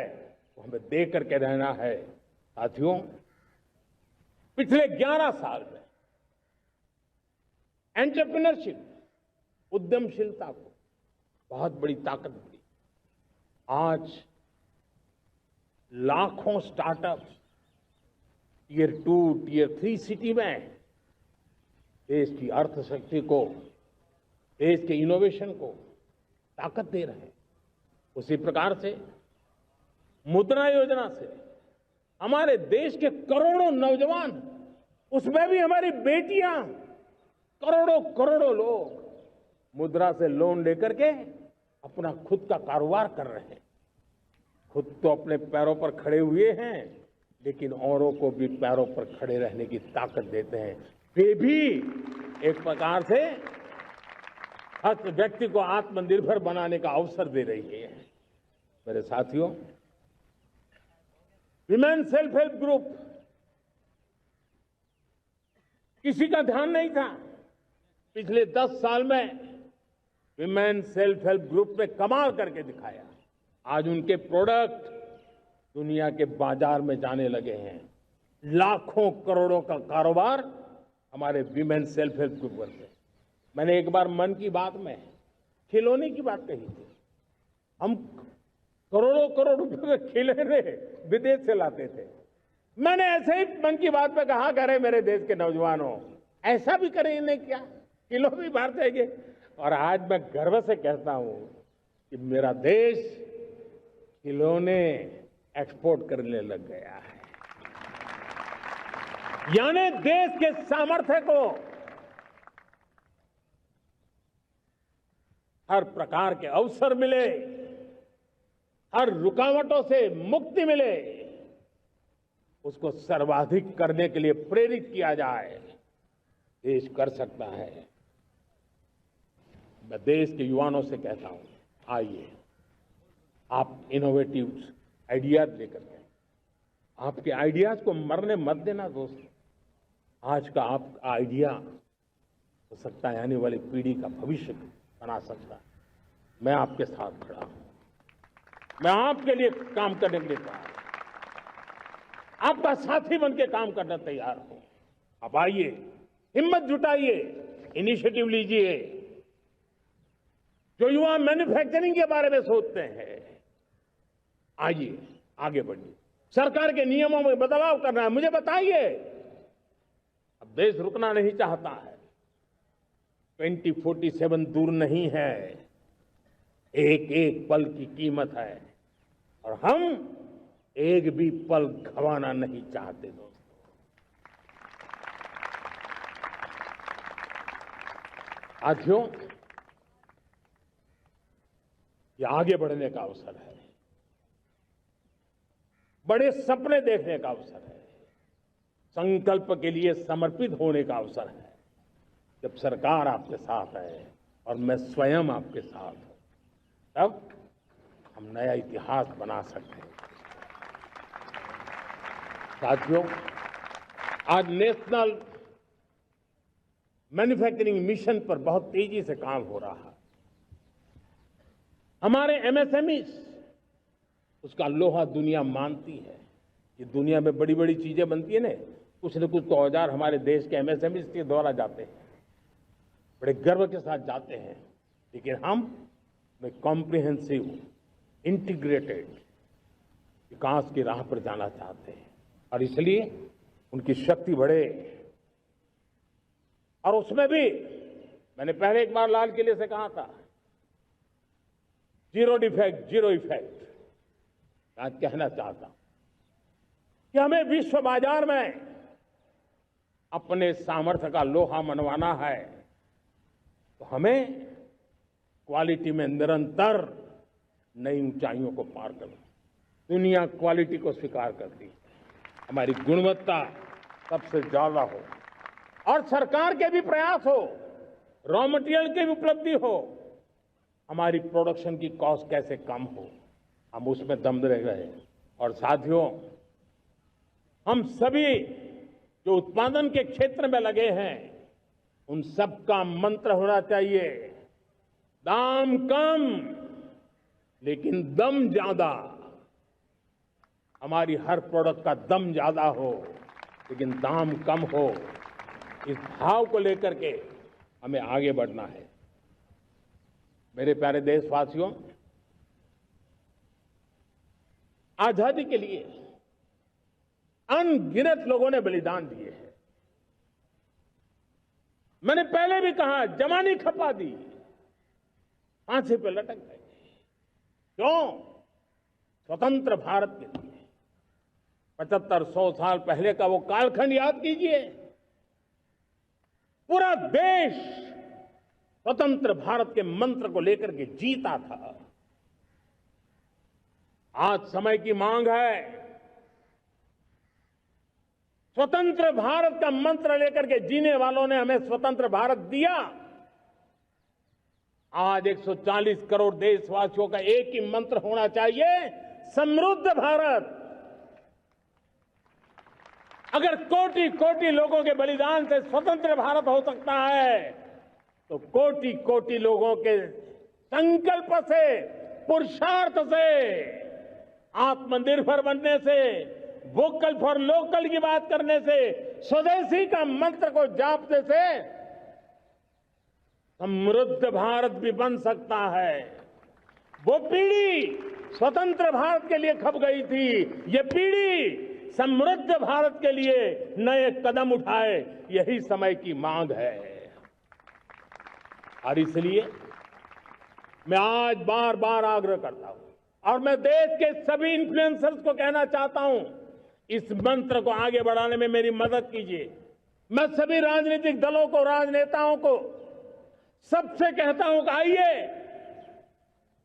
वो हमें दे करके रहना है। साथियों, पिछले 11 साल में एंटरप्रेन्योरशिप, उद्यमशीलता को बहुत बड़ी ताकत मिली। आज लाखों स्टार्टअप्स टियर 2, टियर 3 सिटी में देश की अर्थशक्ति को, देश के इनोवेशन को ताकत दे रहे हैं। उसी प्रकार से मुद्रा योजना से हमारे देश के करोड़ों नौजवान, उसमें भी हमारी बेटियां, करोड़ों करोड़ों लोग मुद्रा से लोन लेकर के अपना खुद का कारोबार कर रहे हैं। खुद तो अपने पैरों पर खड़े हुए हैं, लेकिन औरों को भी पैरों पर खड़े रहने की ताकत देते हैं। वे भी एक प्रकार से हर व्यक्ति को आत्मनिर्भर बनाने का अवसर दे रही है। मेरे साथियों, विमेन सेल्फ हेल्प ग्रुप किसी का ध्यान नहीं था। पिछले 10 साल में विमेन सेल्फ हेल्प ग्रुप में कमाल करके दिखाया। आज उनके प्रोडक्ट दुनिया के बाजार में जाने लगे हैं। लाखों करोड़ों का कारोबार हमारे विमेन सेल्फ हेल्प ग्रुप से। मैंने एक बार मन की बात में खिलौने की बात कही थी। हम करोड़ों करोड़ रुपए के खिलौने विदेश से लाते थे। मैंने ऐसे ही मन की बात में कहा, करे मेरे देश के नौजवानों, ऐसा भी करें इन्हें क्या, किलो भी बाहर जाएंगे। और आज मैं गर्व से कहता हूं कि मेरा देश खिलौने एक्सपोर्ट करने लग गया है। यानी देश के सामर्थ्य को हर प्रकार के अवसर मिले, हर रुकावटों से मुक्ति मिले, उसको सर्वाधिक करने के लिए प्रेरित किया जाए। देश कर सकता है। मैं देश के युवाओं से कहता हूं, आइए आप इनोवेटिव आइडियाज लेकर के, आपके आइडियाज को मरने मत देना दोस्तों। आज का आपका आइडिया हो सकता है आने वाली पीढ़ी का भविष्य बना सकता है। मैं आपके साथ खड़ा हूं, मैं आपके लिए काम करने के लिए तैयार हूं, आपका साथी बन के काम करने तैयार हूं। आप आइए, हिम्मत जुटाइए, इनिशिएटिव लीजिए। जो युवा मैन्युफैक्चरिंग के बारे में सोचते हैं, आइए आगे बढ़िए। सरकार के नियमों में बदलाव करना है, मुझे बताइए। अब देश रुकना नहीं चाहता है। 2047 दूर नहीं है। एक एक पल की कीमत है और हम एक भी पल गंवाना नहीं चाहते दोस्तों। साथियों, ये आगे बढ़ने का अवसर है, बड़े सपने देखने का अवसर है, संकल्प के लिए समर्पित होने का अवसर है। जब सरकार आपके साथ है और मैं स्वयं आपके साथ हूं, तब हम नया इतिहास बना सकते हैं। साथियों, आज नेशनल मैन्युफैक्चरिंग मिशन पर बहुत तेजी से काम हो रहा है। हमारे एमएसएमईज, उसका लोहा दुनिया मानती है। ये दुनिया में बड़ी बड़ी चीजें बनती है ना, कुछ न कुछ तो औजार हमारे देश के एमएसएमईज के द्वारा जाते हैं, बड़े गर्व के साथ जाते हैं। लेकिन हम कॉम्प्रिहेंसिव इंटीग्रेटेड विकास की राह पर जाना चाहते हैं और इसलिए उनकी शक्ति बढ़े। और उसमें भी मैंने पहले एक बार लाल किले से कहा था, जीरो डिफेक्ट जीरो इफेक्ट। आज कहना चाहता हूं कि हमें विश्व बाजार में अपने सामर्थ्य का लोहा मनवाना है, तो हमें क्वालिटी में निरंतर नई ऊंचाइयों को पार करना। दुनिया क्वालिटी को स्वीकार करती है, हमारी गुणवत्ता सबसे ज्यादा हो और सरकार के भी प्रयास हो, रॉ मटेरियल की भी उपलब्धि हो, हमारी प्रोडक्शन की कॉस्ट कैसे कम हो, हम उसमें दम रह गए। और साथियों, हम सभी जो उत्पादन के क्षेत्र में लगे हैं, उन सबका मंत्र होना चाहिए, दाम कम लेकिन दम ज्यादा। हमारी हर प्रोडक्ट का दम ज्यादा हो लेकिन दाम कम हो। इस भाव को लेकर के हमें आगे बढ़ना है। मेरे प्यारे देशवासियों, आजादी के लिए अनगिनत लोगों ने बलिदान दिए हैं। मैंने पहले भी कहा, जवानी खपा दी, फांसी पे लटक गए। क्यों? स्वतंत्र भारत के लिए। 75-100 साल पहले का वो कालखंड याद कीजिए। पूरा देश स्वतंत्र भारत के मंत्र को लेकर के जीता था। आज समय की मांग है, स्वतंत्र भारत का मंत्र लेकर के जीने वालों ने हमें स्वतंत्र भारत दिया। आज 140 करोड़ देशवासियों का एक ही मंत्र होना चाहिए, समृद्ध भारत। अगर कोटि कोटि लोगों के बलिदान से स्वतंत्र भारत हो सकता है, तो कोटि कोटि लोगों के संकल्प से, पुरुषार्थ से, आत्मनिर्भर बनने से, वोकल फॉर लोकल की बात करने से, स्वदेशी का मंत्र को जापने से समृद्ध भारत भी बन सकता है। वो पीढ़ी स्वतंत्र भारत के लिए खप गई थी, ये पीढ़ी समृद्ध भारत के लिए नए कदम उठाए, यही समय की मांग है। और इसलिए मैं आज बार बार आग्रह करता हूं और मैं देश के सभी इन्फ्लुएंसर्स को कहना चाहता हूं, इस मंत्र को आगे बढ़ाने में मेरी मदद कीजिए। मैं सभी राजनीतिक दलों को, राजनेताओं को सबसे कहता हूं कि आइए,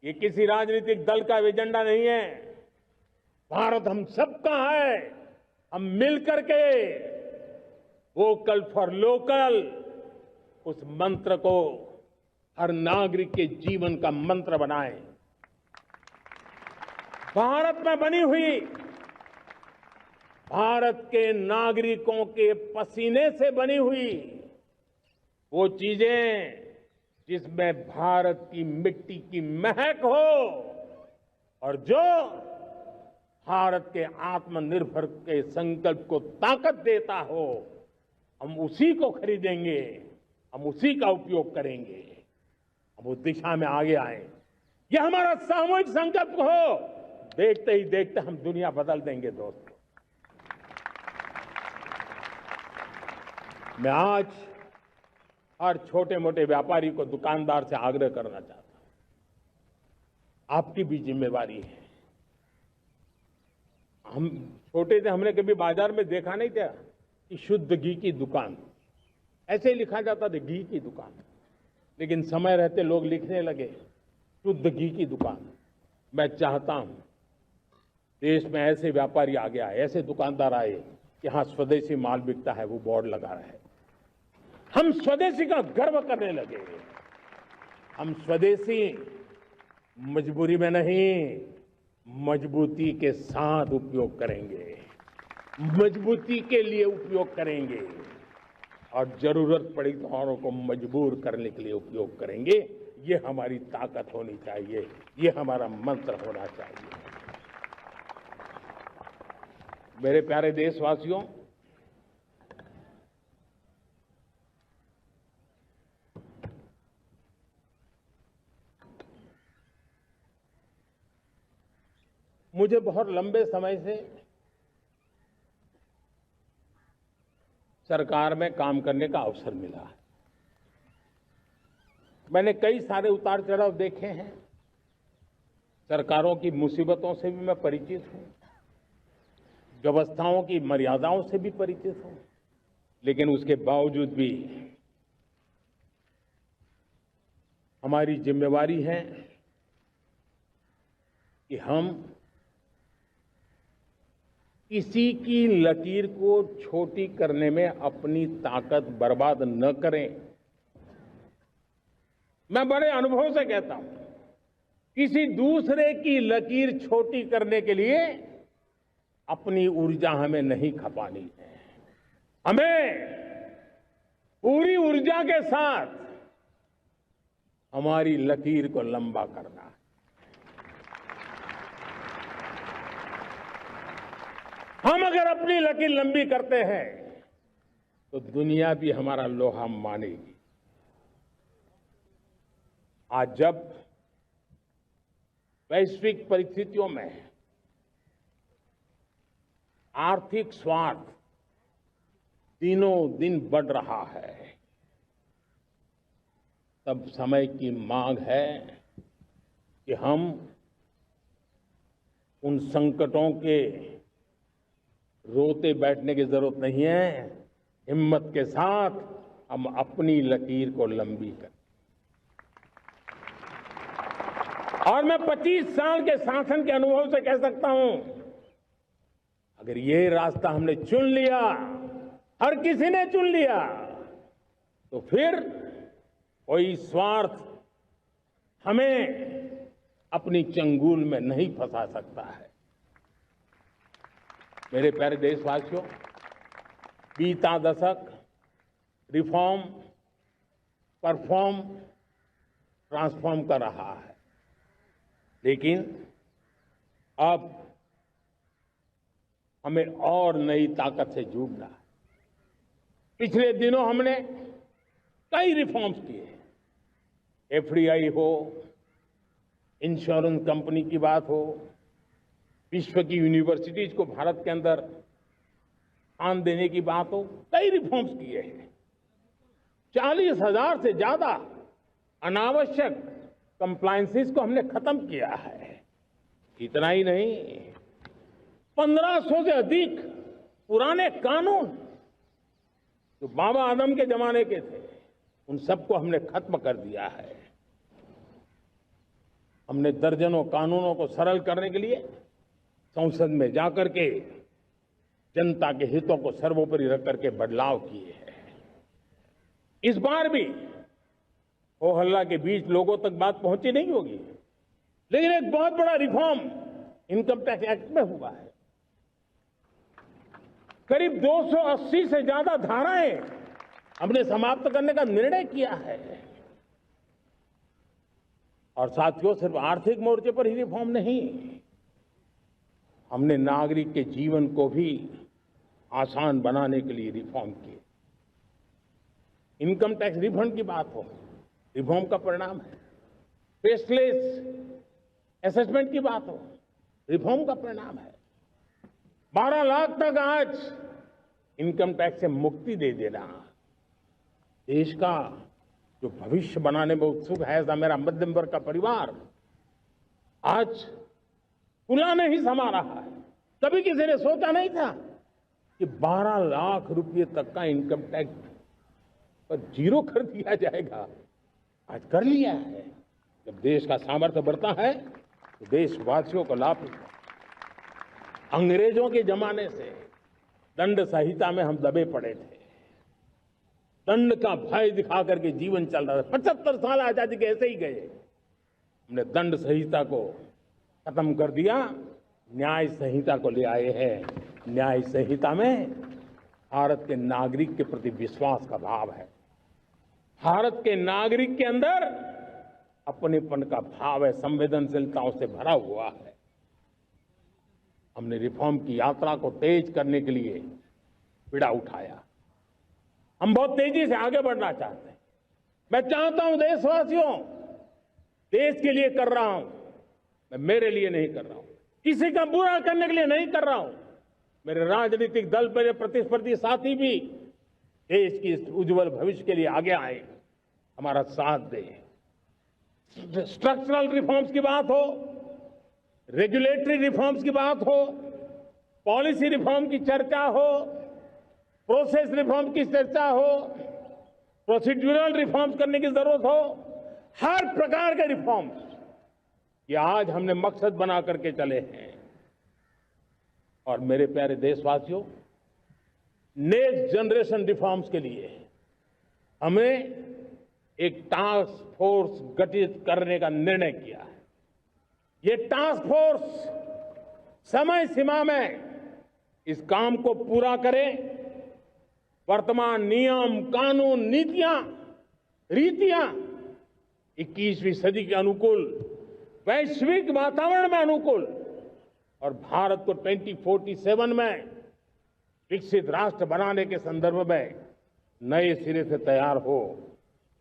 ये किसी राजनीतिक दल का एजेंडा नहीं है, भारत हम सबका है। हम मिलकर के वोकल फॉर लोकल उस मंत्र को हर नागरिक के जीवन का मंत्र बनाएं। भारत में बनी हुई, भारत के नागरिकों के पसीने से बनी हुई वो चीजें जिसमें भारत की मिट्टी की महक हो और जो भारत के आत्मनिर्भर के संकल्प को ताकत देता हो, हम उसी को खरीदेंगे, हम उसी का उपयोग करेंगे, हम उस दिशा में आगे आए। यह हमारा सामूहिक संकल्प हो, देखते ही देखते हम दुनिया बदल देंगे। दोस्तों, मैं आज हर छोटे मोटे व्यापारी को, दुकानदार से आग्रह करना चाहता हूं, आपकी भी जिम्मेवारी है। हम छोटे थे, हमने कभी बाजार में देखा नहीं था कि शुद्ध घी की दुकान, ऐसे ही लिखा जाता था घी की दुकान, लेकिन समय रहते लोग लिखने लगे शुद्ध घी की दुकान। मैं चाहता हूं देश में ऐसे व्यापारी आगे आए, ऐसे दुकानदार आए कि हाँ स्वदेशी माल बिकता है, वो बोर्ड लगा रहे। हम स्वदेशी का गर्व करने लगे। हम स्वदेशी मजबूरी में नहीं, मजबूती के साथ उपयोग करेंगे, मजबूती के लिए उपयोग करेंगे और जरूरत पड़ी तो औरों को मजबूर करने के लिए उपयोग करेंगे। ये हमारी ताकत होनी चाहिए, ये हमारा मंत्र होना चाहिए। मेरे प्यारे देशवासियों, मुझे बहुत लंबे समय से सरकार में काम करने का अवसर मिला है। मैंने कई सारे उतार चढ़ाव देखे हैं, सरकारों की मुसीबतों से भी मैं परिचित हूं, व्यवस्थाओं की मर्यादाओं से भी परिचित हूं, लेकिन उसके बावजूद भी हमारी जिम्मेवारी है कि हम किसी की लकीर को छोटी करने में अपनी ताकत बर्बाद न करें। मैं बड़े अनुभव से कहता हूं, किसी दूसरे की लकीर छोटी करने के लिए अपनी ऊर्जा हमें नहीं खपानी है। हमें पूरी ऊर्जा के साथ हमारी लकीर को लंबा करना है। हम अगर अपनी लकीर लंबी करते हैं तो दुनिया भी हमारा लोहा मानेगी। आज जब वैश्विक परिस्थितियों में आर्थिक स्वार्थ दिनों दिन बढ़ रहा है, तब समय की मांग है कि हम उन संकटों के रोते बैठने की जरूरत नहीं है, हिम्मत के साथ हम अपनी लकीर को लंबी करें। और मैं 25 साल के शासन के अनुभव से कह सकता हूं, अगर ये रास्ता हमने चुन लिया, हर किसी ने चुन लिया, तो फिर कोई स्वार्थ हमें अपनी चंगुल में नहीं फंसा सकता है। मेरे प्यारे देशवासियों, बीता दशक रिफॉर्म, परफॉर्म, ट्रांसफॉर्म कर रहा है, लेकिन अब हमें और नई ताकत से जुड़ना है। पिछले दिनों हमने कई रिफॉर्म्स किए, एफडीआई हो, इंश्योरेंस कंपनी की बात हो, विश्व की यूनिवर्सिटीज को भारत के अंदर स्थान देने की बात हो, कई रिफॉर्म्स किए हैं। 40,000 से ज्यादा अनावश्यक कंप्लायंसेस को हमने खत्म किया है। इतना ही नहीं, 1500 से अधिक पुराने कानून जो बाबा आदम के जमाने के थे, उन सबको हमने खत्म कर दिया है। हमने दर्जनों कानूनों को सरल करने के लिए संसद में जाकर के जनता के हितों को सर्वोपरि रख करके बदलाव किए हैं। इस बार भी हो हल्ला के बीच लोगों तक बात पहुंची नहीं होगी, लेकिन एक बहुत बड़ा रिफॉर्म इनकम टैक्स एक्ट में हुआ है। करीब 280 से ज्यादा धाराएं हमने समाप्त करने का निर्णय किया है। और साथियों, सिर्फ आर्थिक मोर्चे पर ही रिफॉर्म नहीं, हमने नागरिक के जीवन को भी आसान बनाने के लिए रिफॉर्म किए। इनकम टैक्स रिफंड की बात हो, रिफॉर्म का परिणाम है। फेसलेस असेसमेंट की बात हो, रिफॉर्म का परिणाम है। 12 लाख तक आज इनकम टैक्स से मुक्ति दे देना, देश का जो भविष्य बनाने में उत्सुक है ऐसा मेरा मध्यम वर्ग का परिवार आज पुराने ही समा रहा है। कभी किसी ने सोचा नहीं था कि 12 लाख रुपए तक का इनकम टैक्स पर जीरो कर दिया जाएगा। आज कर लिया है। जब देश का सामर्थ्य बढ़ता है तो देशवासियों को लाभ मिलता है। अंग्रेजों के जमाने से दंड संहिता में हम दबे पड़े थे, दंड का भय दिखा करके जीवन चल रहा था। 75 साल आजादी के ऐसे ही गए। हमने दंड संहिता को खत्म कर दिया, न्याय संहिता को ले आए हैं। न्याय संहिता में भारत के नागरिक के प्रति विश्वास का भाव है। भारत के नागरिक के अंदर अपनेपन का भाव है, संवेदनशीलताओं से भरा हुआ है। हमने रिफॉर्म की यात्रा को तेज करने के लिए बीड़ा उठाया। हम बहुत तेजी से आगे बढ़ना चाहते हैं। मैं चाहता हूं देशवासियों, देश के लिए कर रहा हूं, मैं मेरे लिए नहीं कर रहा हूं, किसी का बुरा करने के लिए नहीं कर रहा हूं। मेरे राजनीतिक दल, मेरे प्रतिस्पर्धी साथी भी देश की इस उज्जवल भविष्य के लिए आगे आए, हमारा साथ दें। स्ट्रक्चरल रिफॉर्म्स की बात हो, रेगुलेटरी रिफॉर्म्स की बात हो, पॉलिसी रिफॉर्म की चर्चा हो, प्रोसेस रिफॉर्म की चर्चा हो, प्रोसीड्यूरल रिफॉर्म्स करने की जरूरत हो, हर प्रकार के रिफॉर्म्स ये आज हमने मकसद बना करके चले हैं। और मेरे प्यारे देशवासियों, नेक्स्ट जनरेशन रिफॉर्म्स के लिए हमें एक टास्क फोर्स गठित करने का निर्णय किया है। ये टास्क फोर्स समय सीमा में इस काम को पूरा करे। वर्तमान नियम, कानून, नीतियां, रीतियां 21वीं सदी के अनुकूल, वैश्विक वातावरण में अनुकूल और भारत को 2047 में विकसित राष्ट्र बनाने के संदर्भ में नए सिरे से तैयार हो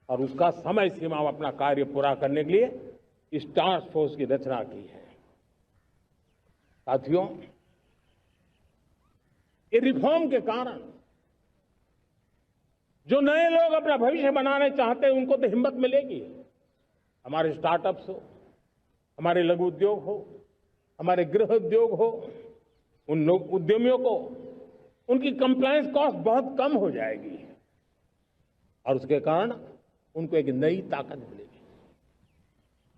और उसका समय सीमा में अपना कार्य पूरा करने के लिए इस टास्क फोर्स की रचना की है। साथियों, ये रिफॉर्म के कारण जो नए लोग अपना भविष्य बनाने चाहते हैं उनको तो हिम्मत मिलेगी। हमारे स्टार्टअप्स हो, हमारे लघु उद्योग हो, हमारे गृह उद्योग हो, उन उद्यमियों को उनकी कंप्लायंस कॉस्ट बहुत कम हो जाएगी और उसके कारण उनको एक नई ताकत मिलेगी।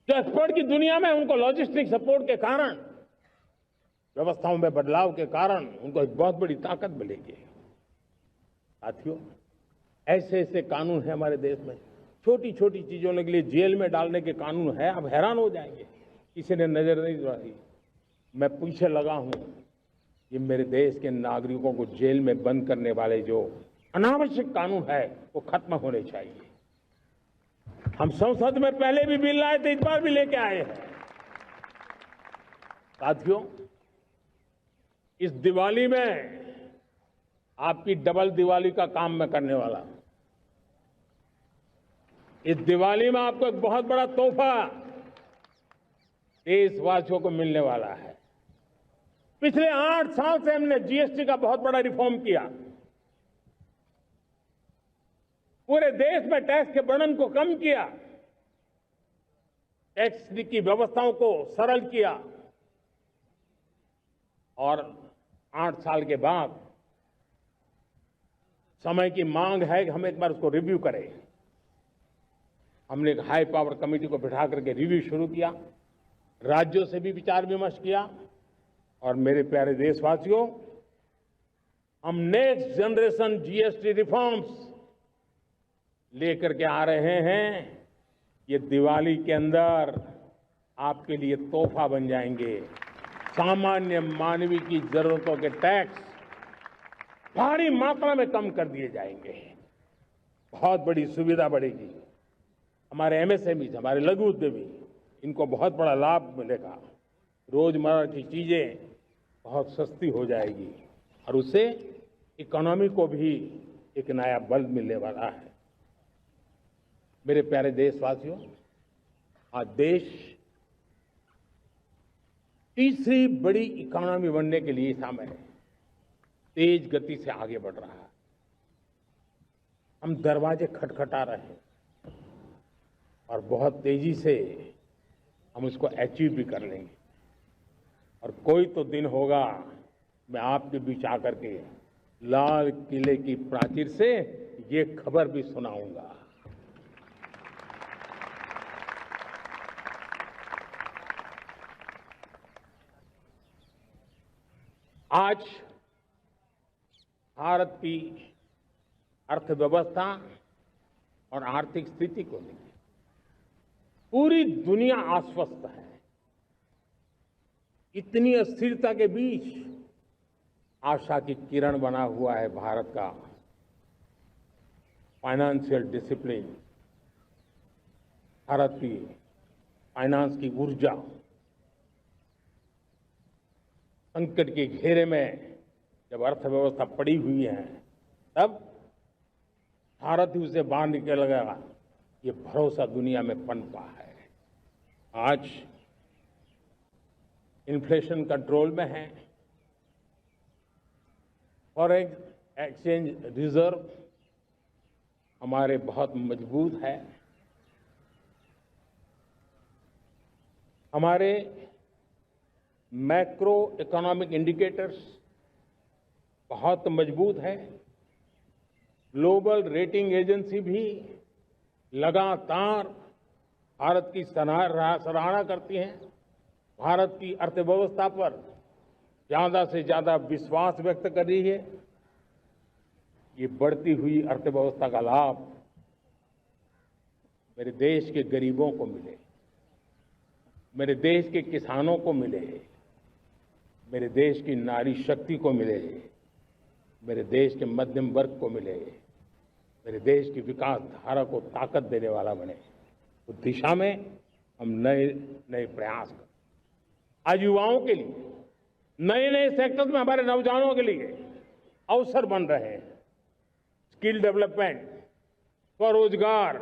जो एक्सपोर्ट की दुनिया में उनको लॉजिस्टिक सपोर्ट के कारण, व्यवस्थाओं में बदलाव के कारण उनको एक बहुत बड़ी ताकत मिलेगी। साथियों, ऐसे ऐसे कानून है हमारे देश में, छोटी छोटी चीजों के लिए जेल में डालने के कानून है। आप हैरान हो जाएंगे, किसी ने नजर नहीं डाली। मैं पीछे लगा हूं, ये मेरे देश के नागरिकों को जेल में बंद करने वाले जो अनावश्यक कानून है वो खत्म होने चाहिए। हम संसद में पहले भी बिल लाए थे, इस बार भी लेके आए हैं। साथियों, इस दिवाली में आपकी डबल दिवाली का काम मैं करने वाला हूं। इस दिवाली में आपको एक बहुत बड़ा तोहफा देशवासियों को मिलने वाला है। पिछले 8 साल से हमने जीएसटी का बहुत बड़ा रिफॉर्म किया। पूरे देश में टैक्स के बर्डन को कम किया, टैक्स की व्यवस्थाओं को सरल किया और 8 साल के बाद समय की मांग है कि हम एक बार उसको रिव्यू करें। हमने एक हाई पावर कमेटी को बिठा करके रिव्यू शुरू किया, राज्यों से भी विचार विमर्श किया और मेरे प्यारे देशवासियों, हम नेक्स्ट जनरेशन जीएसटी रिफॉर्म्स लेकर के आ रहे हैं। ये दिवाली के अंदर आपके लिए तोहफा बन जाएंगे। सामान्य मानवीय की जरूरतों के टैक्स भारी मात्रा में कम कर दिए जाएंगे। बहुत बड़ी सुविधा बढ़ेगी। हमारे एमएसएमई, हमारे लघु उद्यमी, इनको बहुत बड़ा लाभ मिलेगा। रोजमर्रा की चीजें बहुत सस्ती हो जाएगी और उससे इकोनॉमी को भी एक नया बल मिलने वाला है। मेरे प्यारे देशवासियों, आज देश तीसरी बड़ी इकोनॉमी बनने के लिए समय तेज गति से आगे बढ़ रहा है। हम दरवाजे खटखटा रहे हैं और बहुत तेजी से हम उसको अचीव भी कर लेंगे। और कोई तो दिन होगा मैं आपके बीच आकर के लाल किले की प्राचीर से ये खबर भी सुनाऊंगा। आज भारत की अर्थव्यवस्था और आर्थिक स्थिति को लेकर पूरी दुनिया आश्वस्त है। इतनी अस्थिरता के बीच आशा की किरण बना हुआ है भारत का फाइनेंशियल डिसिप्लिन, भारत की फाइनेंस की ऊर्जा। संकट के घेरे में जब अर्थव्यवस्था पड़ी हुई है, तब भारत ही उसे बाहर निकलेगा, ये भरोसा दुनिया में पनपा है। आज इन्फ्लेशन कंट्रोल में है, फॉरेन एक्सचेंज रिजर्व हमारे बहुत मजबूत है, हमारे मैक्रो इकोनॉमिक इंडिकेटर्स बहुत मजबूत है। ग्लोबल रेटिंग एजेंसी भी लगातार भारत की सराहना करती हैं, भारत की अर्थव्यवस्था पर ज्यादा से ज्यादा विश्वास व्यक्त कर रही है। ये बढ़ती हुई अर्थव्यवस्था का लाभ मेरे देश के गरीबों को मिले, मेरे देश के किसानों को मिले, मेरे देश की नारी शक्ति को मिले, मेरे देश के मध्यम वर्ग को मिले, मेरे देश की विकास धारा को ताकत देने वाला बने। उस दिशा में हम नए नए प्रयास करें। आज युवाओं के लिए नए नए सेक्टर्स में हमारे नौजवानों के लिए अवसर बन रहे हैं। स्किल डेवलपमेंट, स्वरोजगार,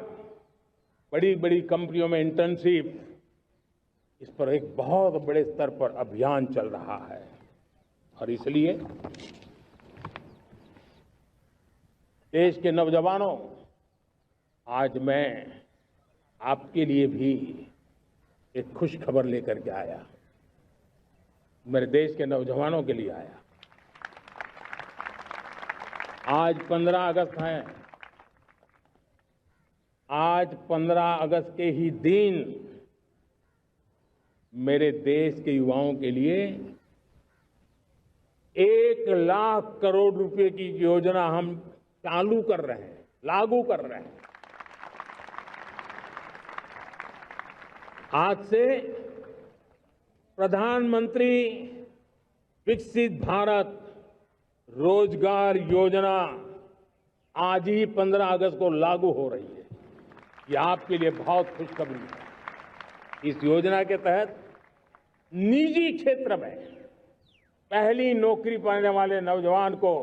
बड़ी बड़ी कंपनियों में इंटर्नशिप, इस पर एक बहुत बड़े स्तर पर अभियान चल रहा है। और इसलिए देश के नौजवानों, आज मैं आपके लिए भी एक खुश खबर लेकर के आया। मेरे देश के नौजवानों के लिए आया। आज 15 अगस्त है। आज 15 अगस्त के ही दिन मेरे देश के युवाओं के लिए 1 लाख करोड़ रुपए की योजना हम चालू कर रहे हैं, लागू कर रहे हैं। आज से प्रधानमंत्री विकसित भारत रोजगार योजना आज ही 15 अगस्त को लागू हो रही है। ये आपके लिए बहुत खुशखबरी है। इस योजना के तहत निजी क्षेत्र में पहली नौकरी पाने वाले नौजवान को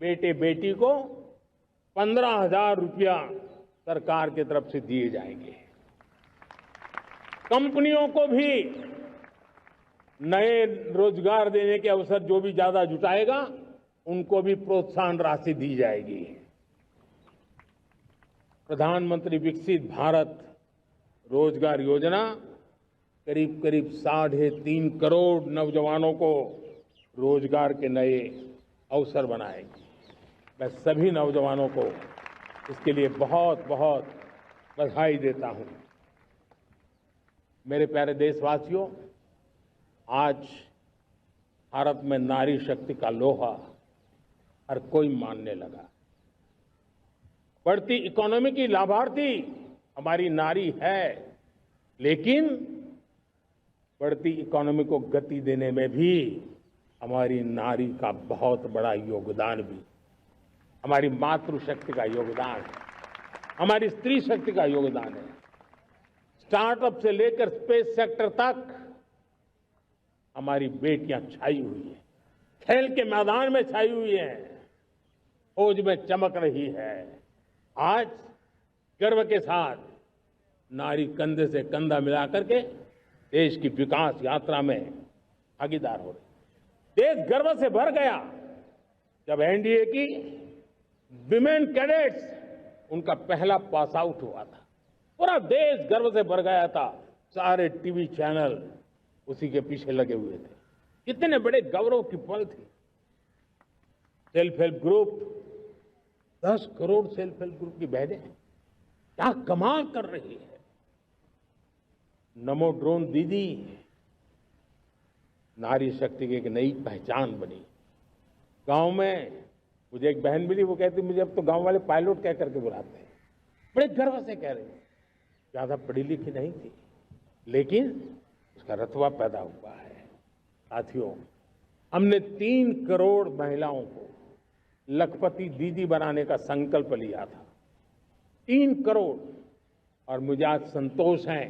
बेटे बेटी को 15,000 रुपया सरकार की तरफ से दिए जाएंगे। कंपनियों को भी नए रोजगार देने के अवसर जो भी ज्यादा जुटाएगा उनको भी प्रोत्साहन राशि दी जाएगी। प्रधानमंत्री विकसित भारत रोजगार योजना करीब करीब 3.5 करोड़ नौजवानों को रोजगार के नए अवसर बनाएगी। मैं सभी नौजवानों को इसके लिए बहुत बहुत बधाई देता हूं। मेरे प्यारे देशवासियों, आज भारत में नारी शक्ति का लोहा हर कोई मानने लगा। बढ़ती इकोनॉमी की लाभार्थी हमारी नारी है, लेकिन बढ़ती इकोनॉमी को गति देने में भी हमारी नारी का बहुत बड़ा योगदान भी, हमारी मातृशक्ति का योगदान है, हमारी स्त्री शक्ति का योगदान है। स्टार्टअप से लेकर स्पेस सेक्टर तक हमारी बेटियां छाई हुई हैं, खेल के मैदान में छाई हुई हैं, फौज में चमक रही है। आज गर्व के साथ नारी कंधे से कंधा मिलाकर के देश की विकास यात्रा में भागीदार हो रही। देश गर्व से भर गया जब एनडीए की विमेन कैडेट्स उनका पहला पास आउट हुआ था। पूरा देश गर्व से भर गया था। सारे टीवी चैनल उसी के पीछे लगे हुए थे। कितने बड़े गौरव की पल थी। Self help group, 10 crore self help group की बहनें क्या कमाल कर रही है। नमो ड्रोन दीदी नारी शक्ति की एक नई पहचान बनी। गांव में मुझे एक बहन मिली, वो कहती मुझे अब तो गांव वाले पायलट कह करके बुलाते हैं। बड़े गर्व से कह रहे हैं। ज्यादा पढ़ी लिखी नहीं थी, लेकिन उसका रतबा पैदा हुआ है। साथियों, हमने 3 करोड़ महिलाओं को लखपति दीदी बनाने का संकल्प लिया था। 3 करोड़। और मुझे आज संतोष है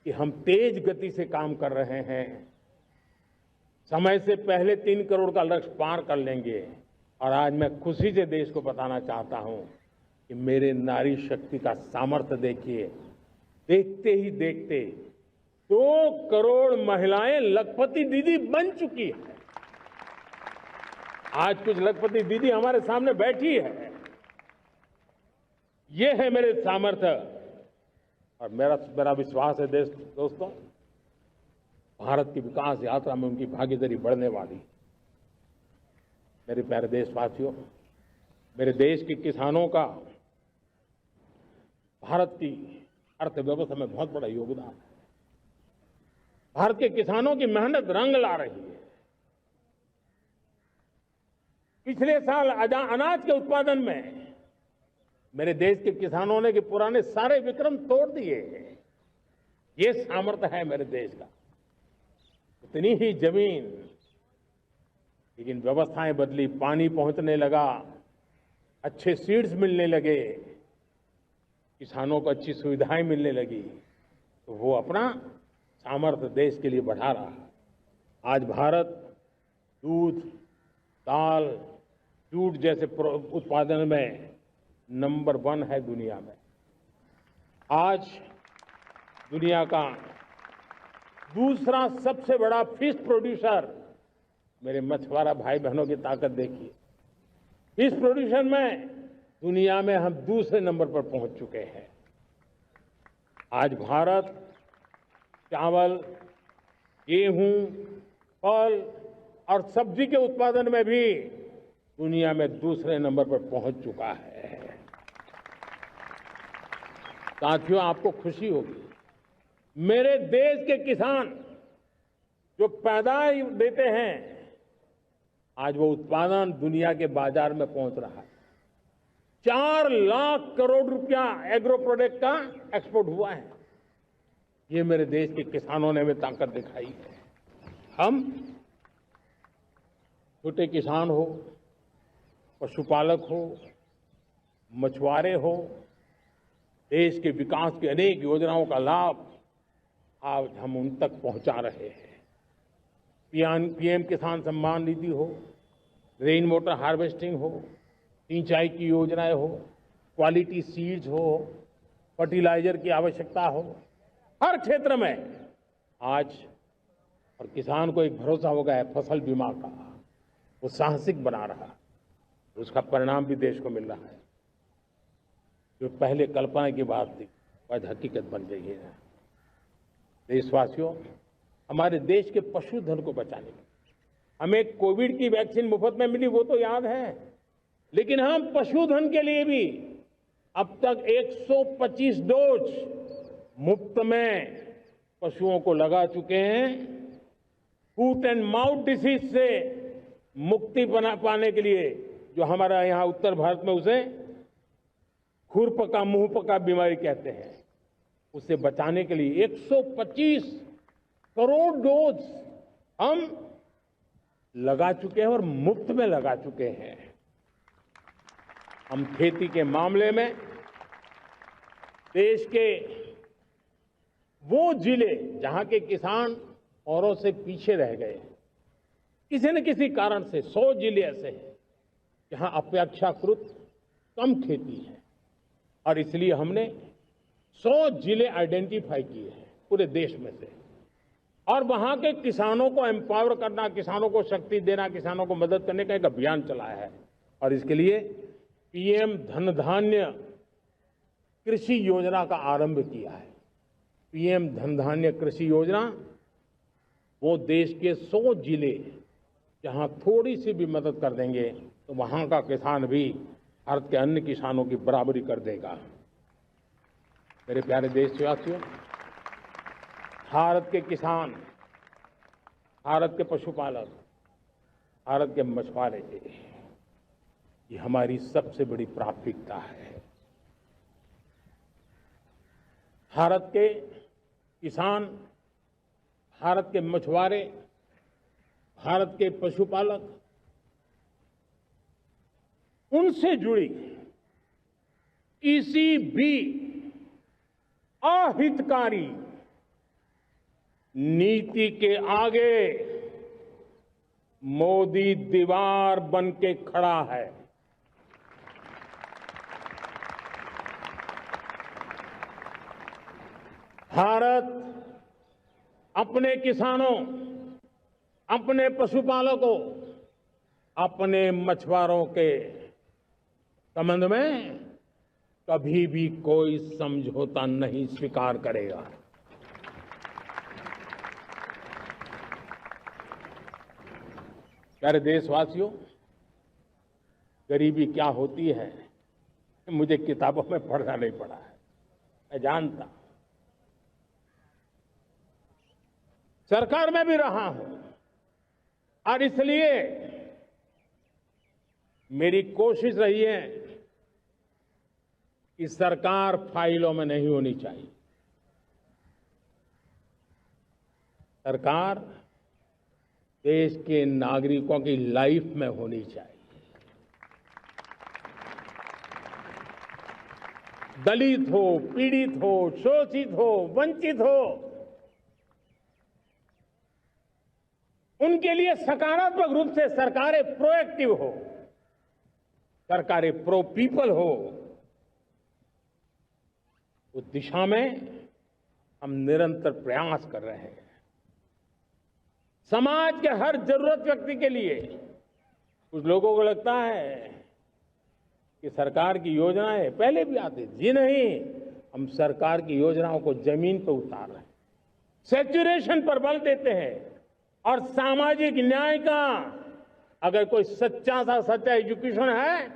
कि हम तेज गति से काम कर रहे हैं। समय से पहले 3 करोड़ का लक्ष्य पार कर लेंगे। और आज मैं खुशी से देश को बताना चाहता हूं कि मेरे नारी शक्ति का सामर्थ्य देखिए। देखते ही देखते 2 करोड़ महिलाएं लखपति दीदी बन चुकी है। आज कुछ लखपति दीदी हमारे सामने बैठी है। ये है मेरे सामर्थ्य। और मेरा विश्वास है दोस्तों, भारत की विकास यात्रा में उनकी भागीदारी बढ़ने वाली है। मेरे प्यारे देशवासियों, मेरे देश के किसानों का भारत की अर्थव्यवस्था में बहुत बड़ा योगदान है। भारत के किसानों की मेहनत रंग ला रही है। पिछले साल अनाज के उत्पादन में मेरे देश के किसानों ने के पुराने सारे विक्रम तोड़ दिए हैं। ये सामर्थ्य है मेरे देश का। उतनी ही जमीन, लेकिन व्यवस्थाएं बदली, पानी पहुंचने लगा, अच्छे सीड्स मिलने लगे, किसानों को अच्छी सुविधाएं मिलने लगी, तो वो अपना सामर्थ्य देश के लिए बढ़ा रहा है। आज भारत दूध, दाल, जूट जैसे उत्पादन में नंबर 1 है दुनिया में। आज दुनिया का दूसरा सबसे बड़ा फिश प्रोड्यूसर, मेरे मछुआरा भाई बहनों की ताकत देखिए। फिश प्रोड्यूशन में दुनिया में हम दूसरे नंबर पर पहुंच चुके हैं। आज भारत चावल, गेहूं, फल और सब्जी के उत्पादन में भी दुनिया में दूसरे नंबर पर पहुंच चुका है। साथियों, आपको खुशी होगी, मेरे देश के किसान जो पैदावार देते हैं, आज वो उत्पादन दुनिया के बाजार में पहुंच रहा है। 4 लाख करोड़ रुपया एग्रो प्रोडक्ट का एक्सपोर्ट हुआ है। ये मेरे देश के किसानों ने हमें ताकत दिखाई है। हम छोटे किसान हो, पशुपालक हो, मछुआरे हो, देश के विकास की अनेक योजनाओं का लाभ आज हम उन तक पहुंचा रहे हैं। पीएम किसान सम्मान निधि हो, रेन वाटर हार्वेस्टिंग हो, सिंचाई की योजनाएं हो, क्वालिटी सीड्स हो, फर्टिलाइजर की आवश्यकता हो, हर क्षेत्र में आज और किसान को एक भरोसा हो गया है फसल बीमा का, वो साहसिक बना रहा है, उसका परिणाम भी देश को मिल रहा है। जो पहले कल्पना की बात थी आज हकीकत बन गई है। देशवासियों, हमारे देश के पशुधन को बचाने में हमें कोविड की वैक्सीन मुफ्त में मिली, वो तो याद है, लेकिन हम पशुधन के लिए भी अब तक 125 डोज मुफ्त में पशुओं को लगा चुके हैं। फूट एंड माउथ डिसीज से मुक्ति पाने के लिए, जो हमारा यहाँ उत्तर भारत में उसे खुरपका मुंहपका बीमारी कहते हैं, उसे बचाने के लिए 125 करोड़ डोज हम लगा चुके हैं और मुफ्त में लगा चुके हैं। हम खेती के मामले में देश के वो जिले जहां के किसान औरों से पीछे रह गए, किसी न किसी कारण से 100 जिले ऐसे हैं जहां अपेक्षाकृत कम खेती है, और इसलिए हमने 100 जिले आइडेंटिफाई किए हैं पूरे देश में से, और वहां के किसानों को एम्पावर करना, किसानों को शक्ति देना, किसानों को मदद करने का एक अभियान चलाया है। और इसके लिए पीएम धन धान्य कृषि योजना का आरंभ किया है। पीएम धन धान्य कृषि योजना वो देश के 100 जिले जहां थोड़ी सी भी मदद कर देंगे तो वहां का किसान भी भारत के अन्य किसानों की बराबरी कर देगा। मेरे प्यारे देशवासियों, भारत के किसान, भारत के पशुपालक, भारत के मछुआरे, ये हमारी सबसे बड़ी प्राथमिकता है। भारत के किसान, भारत के मछुआरे, भारत के पशुपालक, उनसे जुड़ी किसी भी अहितकारी नीति के आगे मोदी दीवार बन के खड़ा है। भारत अपने किसानों, अपने पशुपालकों, अपने मछुआरों के संबंध में कभी भी कोई समझौता नहीं स्वीकार करेगा। प्यारे देशवासियों, गरीबी क्या होती है मुझे किताबों में पढ़ना नहीं पड़ा है, मैं जानता हूं, सरकार में भी रहा हूं, और इसलिए मेरी कोशिश रही है कि सरकार फाइलों में नहीं होनी चाहिए। सरकार देश के नागरिकों की लाइफ में होनी चाहिए। दलित हो, पीड़ित हो, शोषित हो, वंचित हो, उनके लिए सकारात्मक रूप से सरकारें प्रोएक्टिव हो, सरकारें प्रो पीपल हो, उस दिशा में हम निरंतर प्रयास कर रहे हैं। समाज के हर जरूरत व्यक्ति के लिए, कुछ लोगों को लगता है कि सरकार की योजनाएं पहले भी आती थी, जी नहीं, हम सरकार की योजनाओं को जमीन पर उतार रहे हैं, सैचुरेशन पर बल देते हैं, और सामाजिक न्याय का अगर कोई सच्चा एजुकेशन है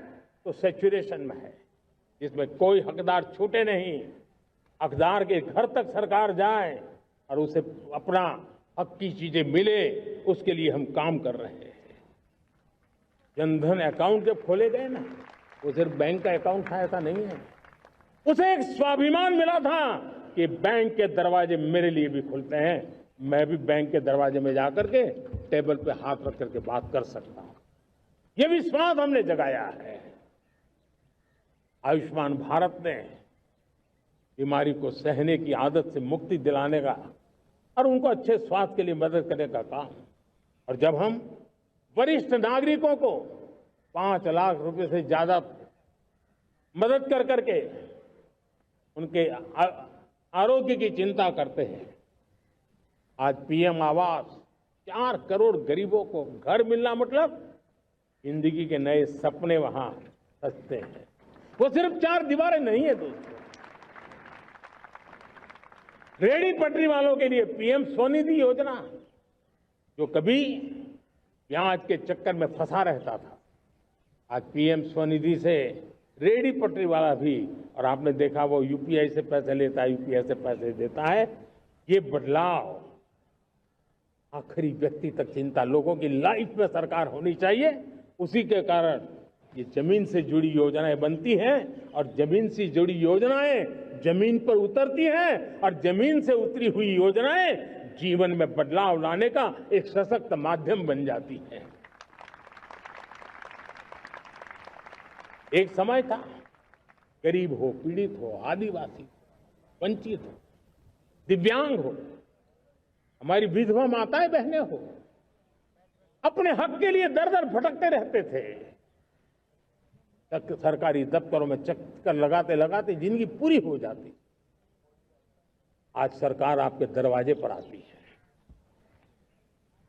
तो सैचुरेशन में है, जिसमें कोई हकदार छूटे नहीं, हकदार के घर तक सरकार जाए और उसे अपना हक की चीजें मिले, उसके लिए हम काम कर रहे हैं। जनधन अकाउंट जब खोले गए ना, वो सिर्फ बैंक का अकाउंट था ऐसा नहीं है, उसे एक स्वाभिमान मिला था कि बैंक के दरवाजे मेरे लिए भी खुलते हैं, मैं भी बैंक के दरवाजे में जाकर के टेबल पे हाथ रख करके बात कर सकता हूं। ये विश्वास हमने जगाया है। आयुष्मान भारत ने बीमारी को सहने की आदत से मुक्ति दिलाने का और उनको अच्छे स्वास्थ्य के लिए मदद करने का काम। और जब हम वरिष्ठ नागरिकों को 5 लाख रुपए से ज्यादा मदद कर करके उनके आरोग्य की चिंता करते हैं, आज पीएम आवास 4 करोड़ गरीबों को घर मिलना मतलब जिंदगी के नए सपने वहां सजते हैं। वो सिर्फ 4 दीवारें नहीं है दोस्तों। रेहड़ी पटरी वालों के लिए पीएम स्वनिधि योजना, जो कभी ब्याज के चक्कर में फंसा रहता था, आज पीएम स्वनिधि से रेहड़ी पटरी वाला भी, और आपने देखा वो यूपीआई से पैसे लेता है, यूपीआई से पैसे देता है। ये बदलाव आखिरी व्यक्ति तक चिंता, लोगों की लाइफ में सरकार होनी चाहिए। उसी के कारण ये जमीन से जुड़ी योजनाएं बनती हैं और जमीन से जुड़ी योजनाएं जमीन पर उतरती हैं और जमीन से उतरी हुई योजनाएं जीवन में बदलाव लाने का एक सशक्त माध्यम बन जाती हैं। एक समय था, गरीब हो, पीड़ित हो, आदिवासी हो, वंचित हो, दिव्यांग हो, हमारी विधवा माताएं बहनें हो, अपने हक के लिए दर दर भटकते रहते थे। सरकारी दफ्तरों में चक्कर लगाते लगाते जिंदगी पूरी हो जाती। आज सरकार आपके दरवाजे पर आती है,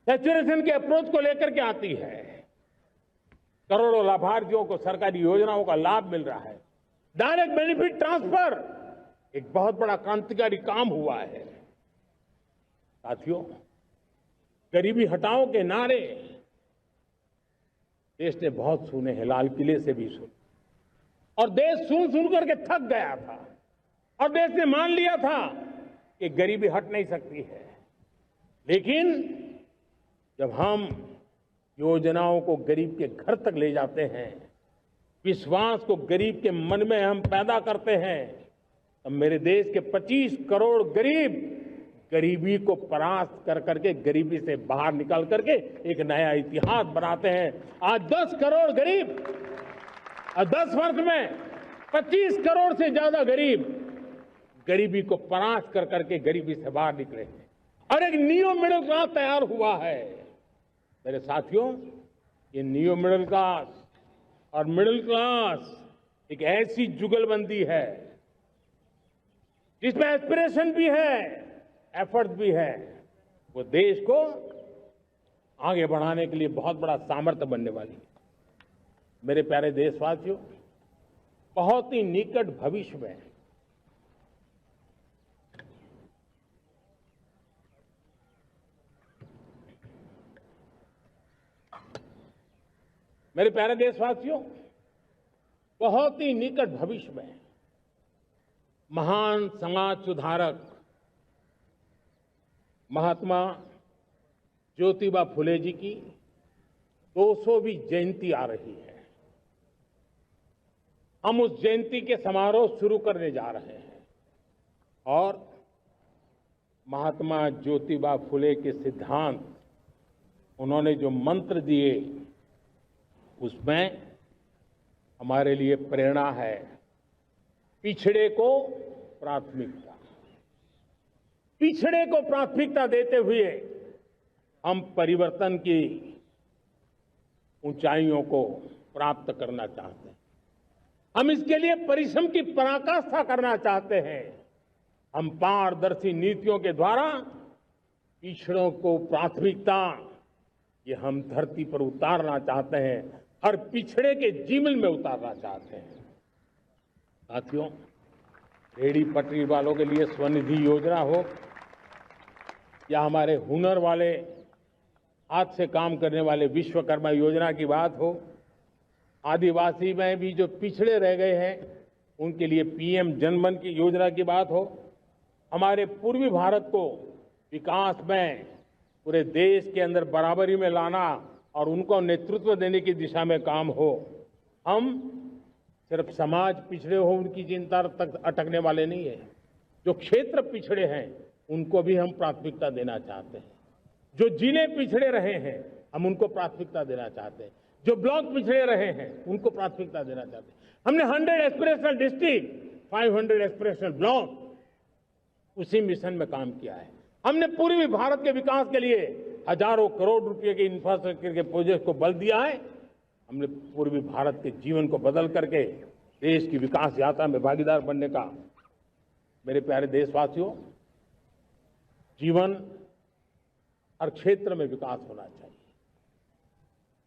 सैचुरेशन के अप्रोच को लेकर के आती है। करोड़ों लाभार्थियों को सरकारी योजनाओं का लाभ मिल रहा है। डायरेक्ट बेनिफिट ट्रांसफर एक बहुत बड़ा क्रांतिकारी काम हुआ है। साथियों, गरीबी हटाओ के नारे देश ने बहुत सुने हैं, लाल किले से भी सुने, और देश सुन सुन करके थक गया था और देश ने मान लिया था कि गरीबी हट नहीं सकती है। लेकिन जब हम योजनाओं को गरीब के घर तक ले जाते हैं, विश्वास को गरीब के मन में हम पैदा करते हैं, तो मेरे देश के 25 करोड़ गरीब गरीबी को परास्त कर करके, गरीबी से बाहर निकल करके एक नया इतिहास बनाते हैं। आज 10 करोड़ गरीब और 10 वर्ष में 25 करोड़ से ज्यादा गरीब गरीबी को परास्त कर करके गरीबी से बाहर निकले हैं और एक नियो मिडिल क्लास तैयार हुआ है। मेरे साथियों, ये नियो मिडिल क्लास और मिडिल क्लास एक ऐसी जुगलबंदी है जिसमें एस्पिरेशन भी है, एफर्ट भी है। वो देश को आगे बढ़ाने के लिए बहुत बड़ा सामर्थ्य बनने वाली है। मेरे प्यारे देशवासियों, बहुत ही निकट भविष्य में मेरे प्यारे देशवासियों, बहुत ही निकट भविष्य में महान समाज सुधारक महात्मा ज्योतिबा फुले जी की 200वीं जयंती आ रही है। हम उस जयंती के समारोह शुरू करने जा रहे हैं और महात्मा ज्योतिबा फुले के सिद्धांत, उन्होंने जो मंत्र दिए, उसमें हमारे लिए प्रेरणा है। पिछड़े को प्राथमिकता, पिछड़े को प्राथमिकता देते हुए हम परिवर्तन की ऊंचाइयों को प्राप्त करना चाहते हैं। हम इसके लिए परिश्रम की पराकाष्ठा करना चाहते हैं। हम पारदर्शी नीतियों के द्वारा पिछड़ों को प्राथमिकता, ये हम धरती पर उतारना चाहते हैं, हर पिछड़े के जीवन में उतारना चाहते हैं। साथियों, रेहड़ी पटरी वालों के लिए स्वनिधि योजना हो या हमारे हुनर वाले, हाथ से काम करने वाले विश्वकर्मा योजना की बात हो, आदिवासी में भी जो पिछड़े रह गए हैं उनके लिए पीएम जनधन की योजना की बात हो, हमारे पूर्वी भारत को विकास में पूरे देश के अंदर बराबरी में लाना और उनको नेतृत्व देने की दिशा में काम हो। हम सिर्फ समाज पिछड़े हो उनकी चिंता तक अटकने वाले नहीं है। जो क्षेत्र पिछड़े हैं उनको भी हम प्राथमिकता देना चाहते हैं। जो जिले पिछड़े रहे हैं हम उनको प्राथमिकता देना चाहते हैं। जो ब्लॉक पिछड़े रहे हैं उनको प्राथमिकता देना चाहते हैं। हमने 100 एस्पिरेशनल डिस्ट्रिक्ट, 500 एस्पिरेशनल ब्लॉक, उसी मिशन में काम किया है। हमने पूर्वी भारत के विकास के लिए हजारों करोड़ रुपए के इंफ्रास्ट्रक्चर के प्रोजेक्ट को बल दिया है। हमने पूर्वी भारत के जीवन को बदल करके देश की विकास यात्रा में भागीदार बनने का, मेरे प्यारे देशवासियों, जीवन हर क्षेत्र में विकास होना चाहिए।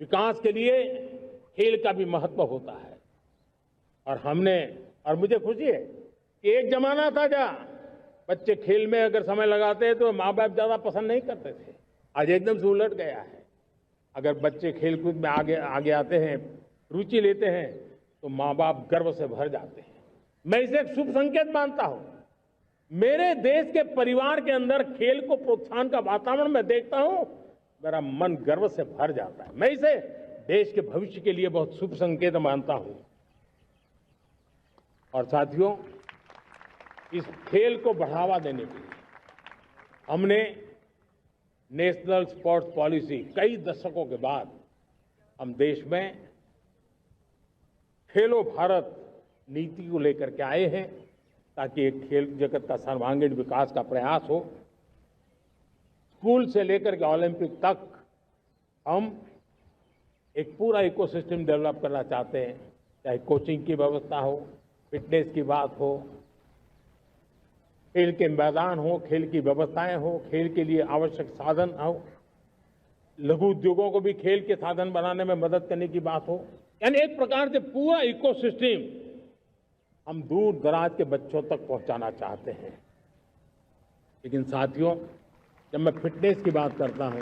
विकास के लिए खेल का भी महत्व होता है। और मुझे खुशी है कि एक जमाना था जहाँ बच्चे खेल में अगर समय लगाते तो माँ बाप ज्यादा पसंद नहीं करते थे। आज एकदम से उलट गया है। अगर बच्चे खेलकूद में आगे आते हैं, रुचि लेते हैं, तो माँ बाप गर्व से भर जाते हैं। मैं इसे एक शुभ संकेत मानता हूं। मेरे देश के परिवार के अंदर खेल को प्रोत्साहन का वातावरण मैं देखता हूं, मेरा मन गर्व से भर जाता है। मैं इसे देश के भविष्य के लिए बहुत शुभ संकेत मानता हूं। और साथियों, इस खेल को बढ़ावा देने के लिए हमने नेशनल स्पोर्ट्स पॉलिसी, कई दशकों के बाद हम देश में खेलो भारत नीति को लेकर के आए हैं, ताकि एक खेल जगत का सर्वांगीण विकास का प्रयास हो। स्कूल से लेकर के ओलंपिक तक हम एक पूरा इकोसिस्टम डेवलप करना चाहते हैं, चाहे कोचिंग की व्यवस्था हो, फिटनेस की बात हो, खेल के मैदान हो, खेल की व्यवस्थाएं हो, खेल के लिए आवश्यक साधन हो, लघु उद्योगों को भी खेल के साधन बनाने में मदद करने की बात हो। यानी एक प्रकार से पूरा इकोसिस्टम हम दूर दराज के बच्चों तक पहुंचाना चाहते हैं। लेकिन साथियों, जब मैं फिटनेस की बात करता हूं,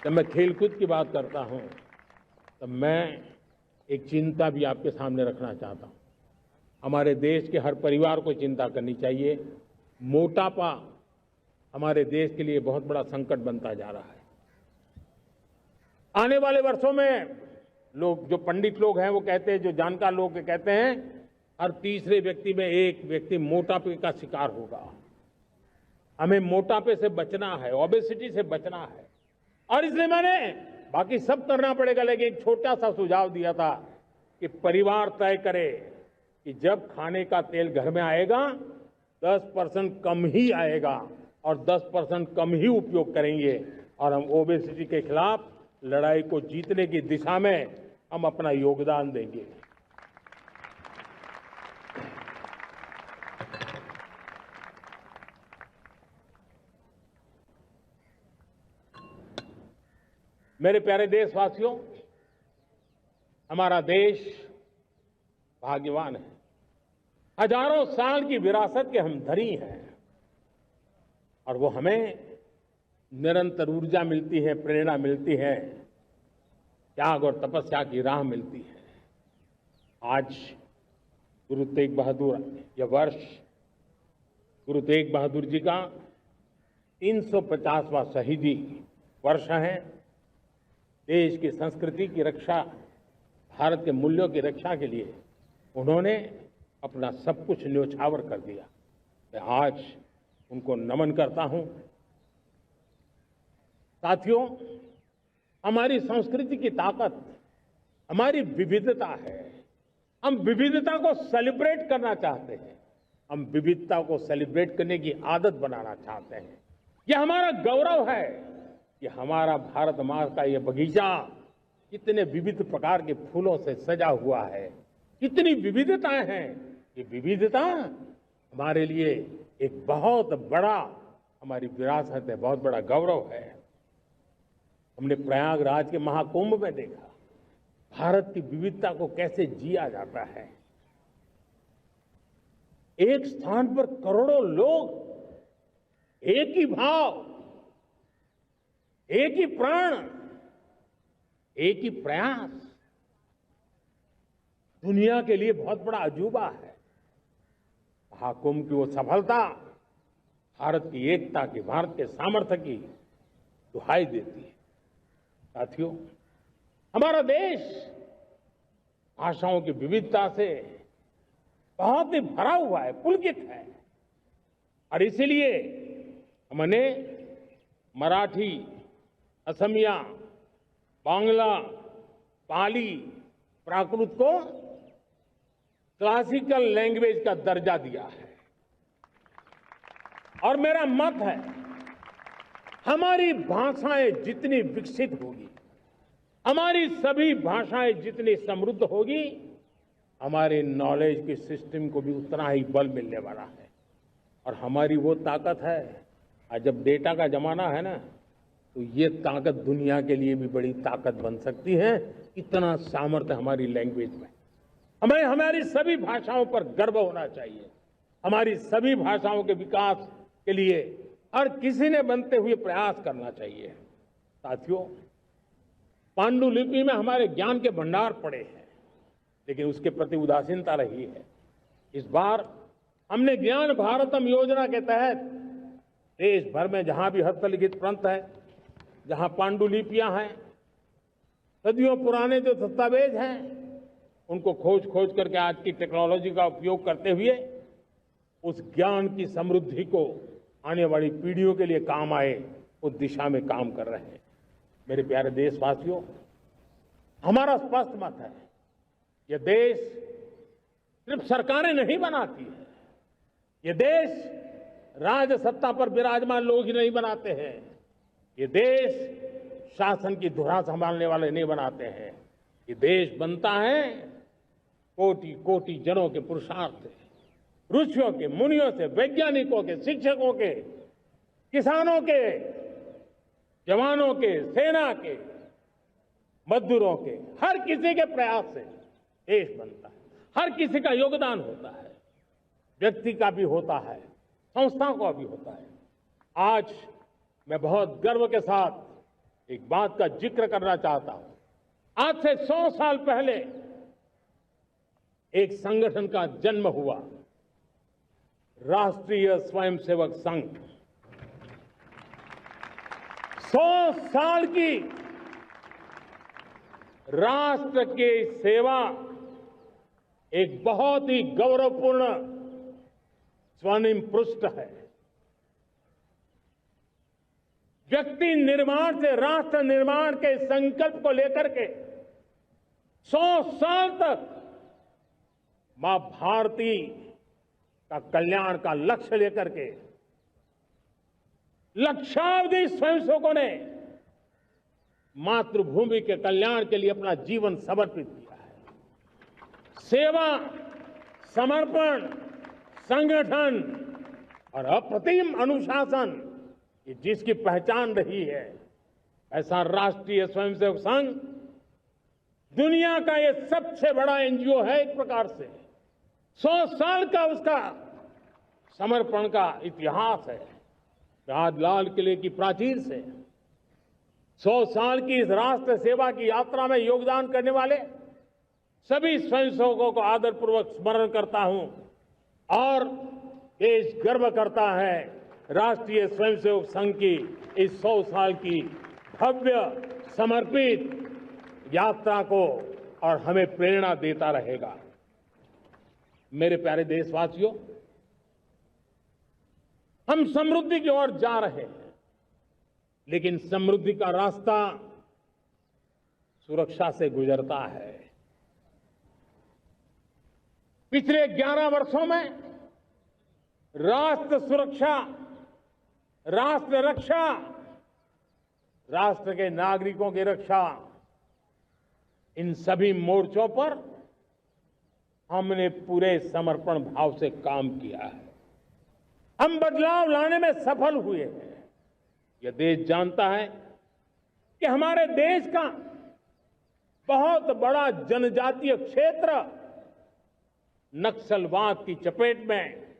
जब मैं खेलकूद की बात करता हूं, तब मैं एक चिंता भी आपके सामने रखना चाहता हूं। हमारे देश के हर परिवार को चिंता करनी चाहिए। मोटापा हमारे देश के लिए बहुत बड़ा संकट बनता जा रहा है। आने वाले वर्षों में लोग, जो पंडित लोग हैं वो कहते हैं, जो जानकार लोग कहते हैं, हर तीसरे व्यक्ति में एक व्यक्ति मोटापे का शिकार होगा। हमें मोटापे से बचना है, ओबेसिटी से बचना है। और इसलिए मैंने बाकी सब करना पड़ेगा, लेकिन एक छोटा सा सुझाव दिया था कि परिवार तय करे कि जब खाने का तेल घर में आएगा 10% कम ही आएगा और 10% कम ही उपयोग करेंगे, और हम ओबेसिटी के खिलाफ लड़ाई को जीतने की दिशा में हम अपना योगदान देंगे। मेरे प्यारे देशवासियों, हमारा देश भाग्यवान है। हजारों साल की विरासत के हम धनी हैं, और वो हमें निरंतर ऊर्जा मिलती है, प्रेरणा मिलती है, त्याग और तपस्या की राह मिलती है। आज गुरु तेग बहादुर, यह वर्ष गुरु तेग बहादुर जी का 350वां शहीदी वर्ष है। देश की संस्कृति की रक्षा, भारत के मूल्यों की रक्षा के लिए उन्होंने अपना सब कुछ न्योछावर कर दिया। मैं आज उनको नमन करता हूं। साथियों, हमारी संस्कृति की ताकत हमारी विविधता है। हम विविधता को सेलिब्रेट करना चाहते हैं। हम विविधता को सेलिब्रेट करने की आदत बनाना चाहते हैं। यह हमारा गौरव है कि हमारा भारत माँ का यह बगीचा कितने विविध प्रकार के फूलों से सजा हुआ है, कितनी विविधताएं हैं। ये विविधता हमारे लिए एक बहुत बड़ा, हमारी विरासत है, बहुत बड़ा गौरव है। हमने प्रयागराज के महाकुंभ में देखा भारत की विविधता को कैसे जिया जाता है। एक स्थान पर करोड़ों लोग, एक ही भाव, एक ही प्राण, एक ही प्रयास, दुनिया के लिए बहुत बड़ा अजूबा है। महाकुंभ की वो सफलता भारत की एकता की, भारत के सामर्थ्य की दुहाई देती है। साथियों, हमारा देश भाषाओं की विविधता से बहुत ही भरा हुआ है, पुलकित है। और इसीलिए हमने मराठी, असमिया, बांग्ला, पाली, प्राकृत को क्लासिकल लैंग्वेज का दर्जा दिया है। और मेरा मत है, हमारी भाषाएं जितनी विकसित होगी, हमारी सभी भाषाएं जितनी समृद्ध होगी, हमारे नॉलेज के सिस्टम को भी उतना ही बल मिलने वाला है। और हमारी वो ताकत है, आज जब डेटा का जमाना है ना, तो ये ताकत दुनिया के लिए भी बड़ी ताकत बन सकती है। इतना सामर्थ्य हमारी लैंग्वेज में। हमें हमारी सभी भाषाओं पर गर्व होना चाहिए। हमारी सभी भाषाओं के विकास के लिए हर किसी ने बनते हुए प्रयास करना चाहिए। साथियों, पांडुलिपि में हमारे ज्ञान के भंडार पड़े हैं, लेकिन उसके प्रति उदासीनता रही है। इस बार हमने ज्ञान भारतम योजना के तहत देश भर में जहां भी हस्तलिखित ग्रंथ है, जहां पांडुलिपियां हैं, सदियों पुराने जो दस्तावेज हैं, उनको खोज खोज करके आज की टेक्नोलॉजी का उपयोग करते हुए उस ज्ञान की समृद्धि को आने वाली पीढ़ियों के लिए काम आए, उस दिशा में काम कर रहे हैं। मेरे प्यारे देशवासियों, हमारा स्पष्ट मत है, यह देश सिर्फ सरकारें नहीं बनाती है, ये देश राज सत्ता पर विराजमान लोग ही नहीं बनाते हैं, ये देश शासन की धुरा संभालने वाले नहीं बनाते हैं। ये देश बनता है कोटि कोटि जनों के पुरुषार्थ से, ऋषियों के, मुनियों से, वैज्ञानिकों के, शिक्षकों के, किसानों के, जवानों के, सेना के, मजदूरों के, हर किसी के प्रयास से देश बनता है। हर किसी का योगदान होता है, व्यक्ति का भी होता है, संस्थाओं का भी होता है। आज मैं बहुत गर्व के साथ एक बात का जिक्र करना चाहता हूं। आज से 100 साल पहले एक संगठन का जन्म हुआ, राष्ट्रीय स्वयंसेवक संघ। 100 साल की राष्ट्र की सेवा एक बहुत ही गौरवपूर्ण स्वर्णिम पृष्ठ है। व्यक्ति निर्माण से राष्ट्र निर्माण के संकल्प को लेकर के 100 साल तक मां भारती का कल्याण का लक्ष्य लेकर के लक्षावधि स्वयंसेवकों ने मातृभूमि के कल्याण के लिए अपना जीवन समर्पित किया है। सेवा, समर्पण, संगठन और अप्रतिम अनुशासन, ये जिसकी पहचान रही है, ऐसा राष्ट्रीय स्वयंसेवक संघ दुनिया का ये सबसे बड़ा एनजीओ है। एक प्रकार से 100 साल का उसका समर्पण का इतिहास है। आज लाल किले की प्राचीर से 100 साल की इस राष्ट्र सेवा की यात्रा में योगदान करने वाले सभी स्वयंसेवकों को आदरपूर्वक स्मरण करता हूं और देश गर्व करता है राष्ट्रीय स्वयंसेवक संघ की इस 100 साल की भव्य समर्पित यात्रा को, और हमें प्रेरणा देता रहेगा। मेरे प्यारे देशवासियों, हम समृद्धि की ओर जा रहे हैं, लेकिन समृद्धि का रास्ता सुरक्षा से गुजरता है। पिछले 11 वर्षों में राष्ट्र सुरक्षा, राष्ट्र रक्षा, राष्ट्र के नागरिकों की रक्षा, इन सभी मोर्चों पर हमने पूरे समर्पण भाव से काम किया है। हम बदलाव लाने में सफल हुए हैं। यह देश जानता है कि हमारे देश का बहुत बड़ा जनजातीय क्षेत्र नक्सलवाद की चपेट में,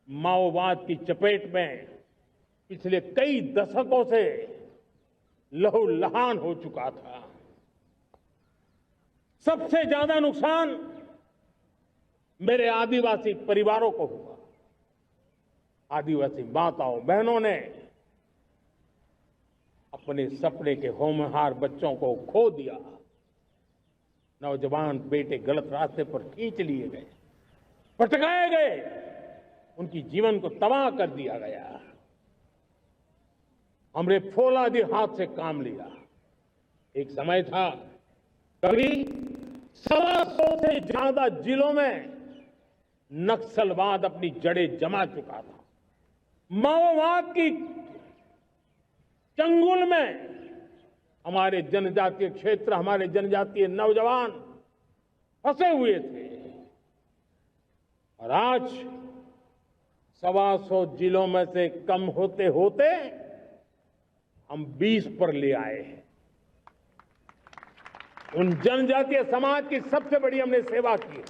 माओवाद की चपेट में पिछले कई दशकों से लहूलुहान हो चुका था। सबसे ज्यादा नुकसान मेरे आदिवासी परिवारों को हुआ। आदिवासी माताओं बहनों ने अपने सपने के होनहार बच्चों को खो दिया। नौजवान बेटे गलत रास्ते पर खींच लिए गए, भटकाए गए, उनकी जीवन को तबाह कर दिया गया। हमने फौलादी हाथ से काम लिया। एक समय था कभी 125 से ज्यादा जिलों में नक्सलवाद अपनी जड़ें जमा चुका था। माओवाद की चंगुल में हमारे जनजातीय क्षेत्र, हमारे जनजातीय नौजवान फंसे हुए थे और आज 125 जिलों में से कम होते होते हम 20 पर ले आए हैं। उन जनजातीय समाज की सबसे बड़ी हमने सेवा की है।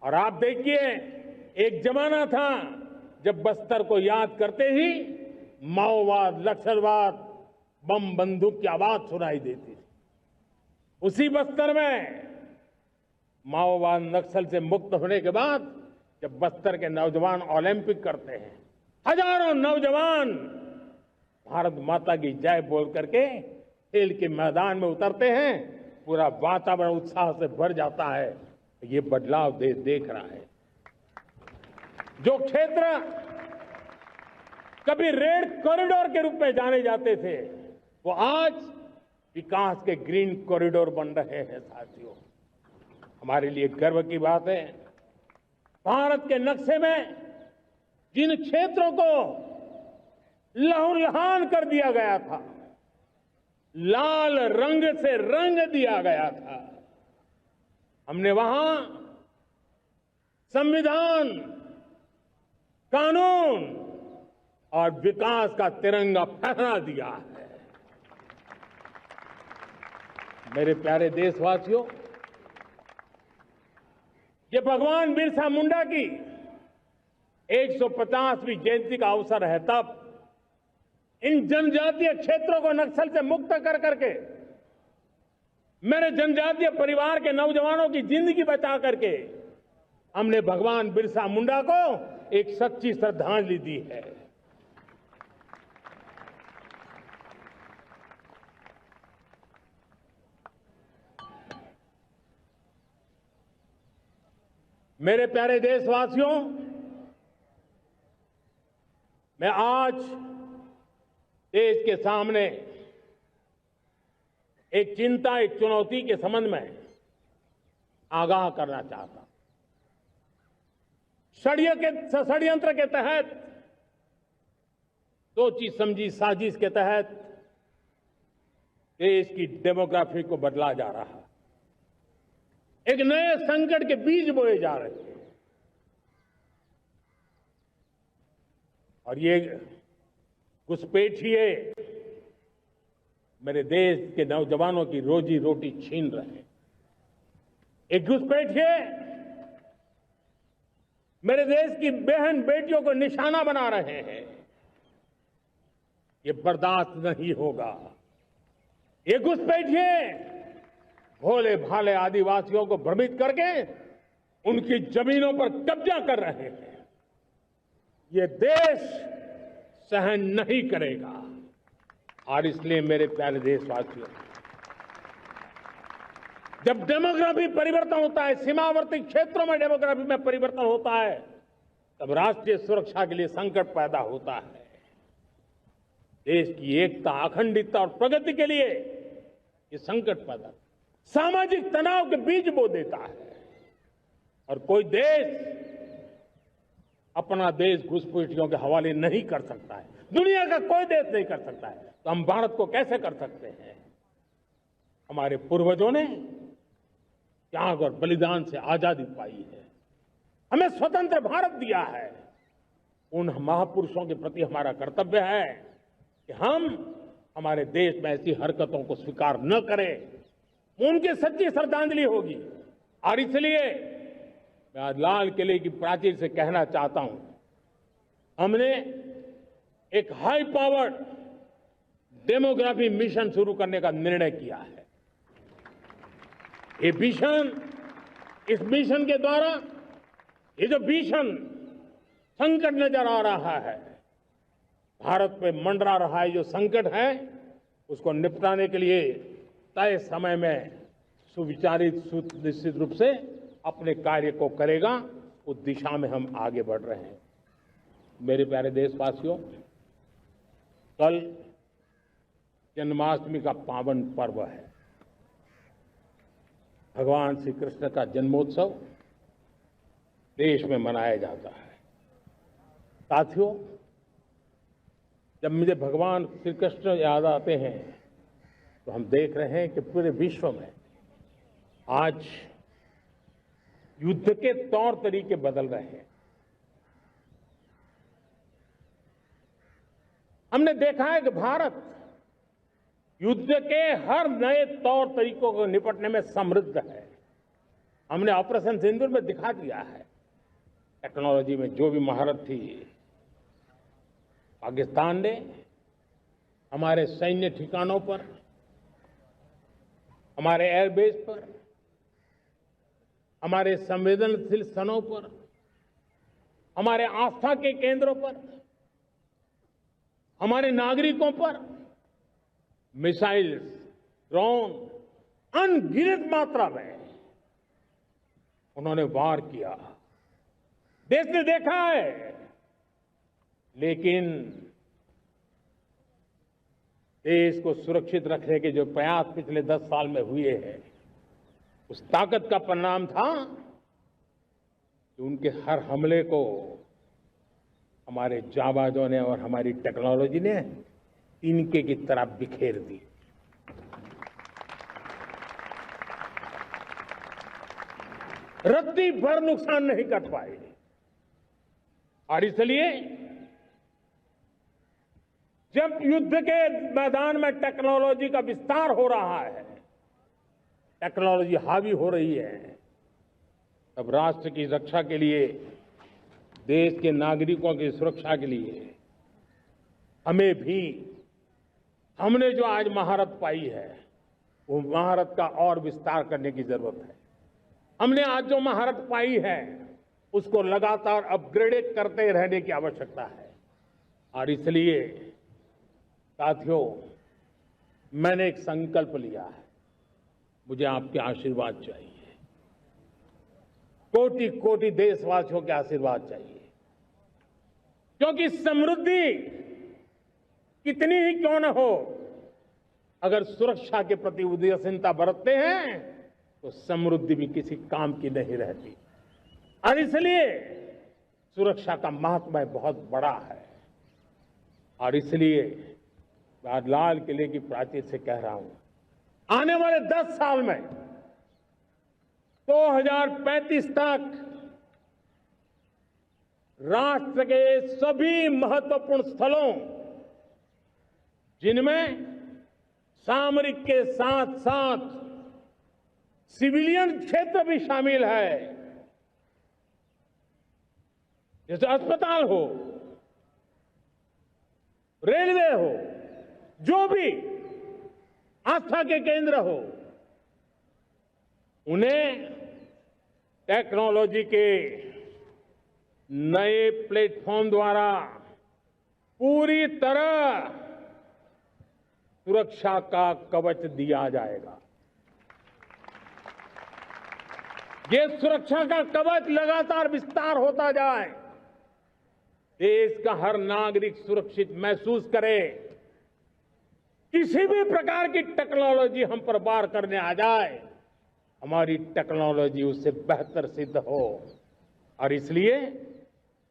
और आप देखिए, एक जमाना था जब बस्तर को याद करते ही माओवाद, नक्सलवाद, बम बंदूक की आवाज सुनाई देती थी। उसी बस्तर में माओवाद नक्सल से मुक्त होने के बाद जब बस्तर के नौजवान ओलंपिक करते हैं, हजारों नौजवान भारत माता की जय बोल करके खेल के मैदान में उतरते हैं, पूरा वातावरण उत्साह से भर जाता है। ये बदलाव देख रहा है। जो क्षेत्र कभी रेड कॉरिडोर के रूप में जाने जाते थे, वो आज विकास के ग्रीन कॉरिडोर बन रहे हैं। साथियों, हमारे लिए गर्व की बात है, भारत के नक्शे में जिन क्षेत्रों को लहूलुहान कर दिया गया था, लाल रंग से रंग दिया गया था, हमने वहां संविधान, कानून और विकास का तिरंगा फहरा दिया है। मेरे प्यारे देशवासियों, ये भगवान बिरसा मुंडा की 150वीं जयंती का अवसर है। तब इन जनजातीय क्षेत्रों को नक्सल से मुक्त कर करके मेरे जनजातीय परिवार के नौजवानों की जिंदगी बचा करके हमने भगवान बिरसा मुंडा को एक सच्ची श्रद्धांजलि दी है। मेरे प्यारे देशवासियों, मैं आज देश के सामने एक चिंता, एक चुनौती के संबंध में आगाह करना चाहता हूं। षड्यंत्र के तहत, सोची समझी साजिश के तहत देश की डेमोग्राफी को बदला जा रहा है। एक नए संकट के बीज बोए जा रहे हैं और ये घुसपैठिए मेरे देश के नौजवानों की रोजी रोटी छीन रहे हैं। एक घुसपैठिए मेरे देश की बहन बेटियों को निशाना बना रहे हैं। ये बर्दाश्त नहीं होगा। ये घुसपैठिए भोले भाले आदिवासियों को भ्रमित करके उनकी जमीनों पर कब्जा कर रहे हैं। ये देश सहन नहीं करेगा। और इसलिए मेरे प्यारे देशवासियों, जब डेमोग्राफी परिवर्तन होता है, सीमावर्ती क्षेत्रों में डेमोग्राफी में परिवर्तन होता है, तब राष्ट्रीय सुरक्षा के लिए संकट पैदा होता है। देश की एकता, अखंडता और प्रगति के लिए ये संकट पैदा, सामाजिक तनाव के बीज बो देता है। और कोई देश अपना देश घुसपैठियों के हवाले नहीं कर सकता है। दुनिया का कोई देश नहीं कर सकता है, तो हम भारत को कैसे कर सकते हैं? हमारे पूर्वजों ने त्याग और बलिदान से आजादी पाई है, हमें स्वतंत्र भारत दिया है। उन महापुरुषों के प्रति हमारा कर्तव्य है कि हम हमारे देश में ऐसी हरकतों को स्वीकार न करें। उनकी सच्ची श्रद्धांजलि होगी। और इसलिए मैं आज लाल किले की प्राचीर से कहना चाहता हूं, हमने एक हाई पावर्ड डेमोग्राफी मिशन शुरू करने का निर्णय किया है। ये मिशन, इस मिशन के द्वारा ये जो भीषण संकट नजर आ रहा है, भारत पे मंडरा रहा है जो संकट है, उसको निपटाने के लिए तय समय में सुविचारित, सुनिश्चित रूप से अपने कार्य को करेगा। उस दिशा में हम आगे बढ़ रहे हैं। मेरे प्यारे देशवासियों, कल जन्माष्टमी का पावन पर्व है। भगवान श्री कृष्ण का जन्मोत्सव देश में मनाया जाता है। साथियों, जब मुझे भगवान श्री कृष्ण याद आते हैं तो हम देख रहे हैं कि पूरे विश्व में आज युद्ध के तौर तरीके बदल रहे हैं। हमने देखा है कि भारत युद्ध के हर नए तौर तरीकों को निपटने में समृद्ध है। हमने ऑपरेशन सिंदूर में दिखा दिया है टेक्नोलॉजी में जो भी महारत थी। पाकिस्तान ने हमारे सैन्य ठिकानों पर, हमारे एयरबेस पर, हमारे संवेदनशील स्थानों पर, हमारे आस्था के केंद्रों पर, हमारे नागरिकों पर मिसाइल्स, ड्रोन अनगिनत मात्रा में उन्होंने वार किया। देश ने देखा है, लेकिन देश को सुरक्षित रखने के जो प्रयास पिछले 10 साल में हुए हैं, उस ताकत का परिणाम था कि उनके हर हमले को हमारे जाबाजों ने और हमारी टेक्नोलॉजी ने तिनके की तरह बिखेर दी। रत्ती भर नुकसान नहीं कर पाए। और इसलिए जब युद्ध के मैदान में टेक्नोलॉजी का विस्तार हो रहा है, टेक्नोलॉजी हावी हो रही है, तब राष्ट्र की रक्षा के लिए, देश के नागरिकों की सुरक्षा के लिए हमें भी, हमने जो आज महारत पाई है, वो महारत का और विस्तार करने की जरूरत है। हमने आज जो महारत पाई है, उसको लगातार अपग्रेड करते रहने की आवश्यकता है। और इसलिए साथियों, मैंने एक संकल्प लिया है, मुझे आपके आशीर्वाद चाहिए, कोटि कोटि देशवासियों के आशीर्वाद चाहिए, क्योंकि समृद्धि कितनी ही क्यों न हो, अगर सुरक्षा के प्रति उदासीनता बरतते हैं तो समृद्धि भी किसी काम की नहीं रहती। और इसलिए सुरक्षा का महत्व बहुत बड़ा है। और इसलिए मैं आज लाल किले की प्राचीर से कह रहा हूं, आने वाले 10 साल में 2035 तक राष्ट्र के सभी महत्वपूर्ण स्थलों, जिनमें सामरिक के साथ साथ सिविलियन क्षेत्र भी शामिल है, जैसे अस्पताल हो, रेलवे हो, जो भी आस्था के केंद्र हो, उन्हें टेक्नोलॉजी के नए प्लेटफॉर्म द्वारा पूरी तरह सुरक्षा का कवच दिया जाएगा। ये सुरक्षा का कवच लगातार विस्तार होता जाए, देश का हर नागरिक सुरक्षित महसूस करे। किसी भी प्रकार की टेक्नोलॉजी हम पर वार करने आ जाए, हमारी टेक्नोलॉजी उससे बेहतर सिद्ध हो। और इसलिए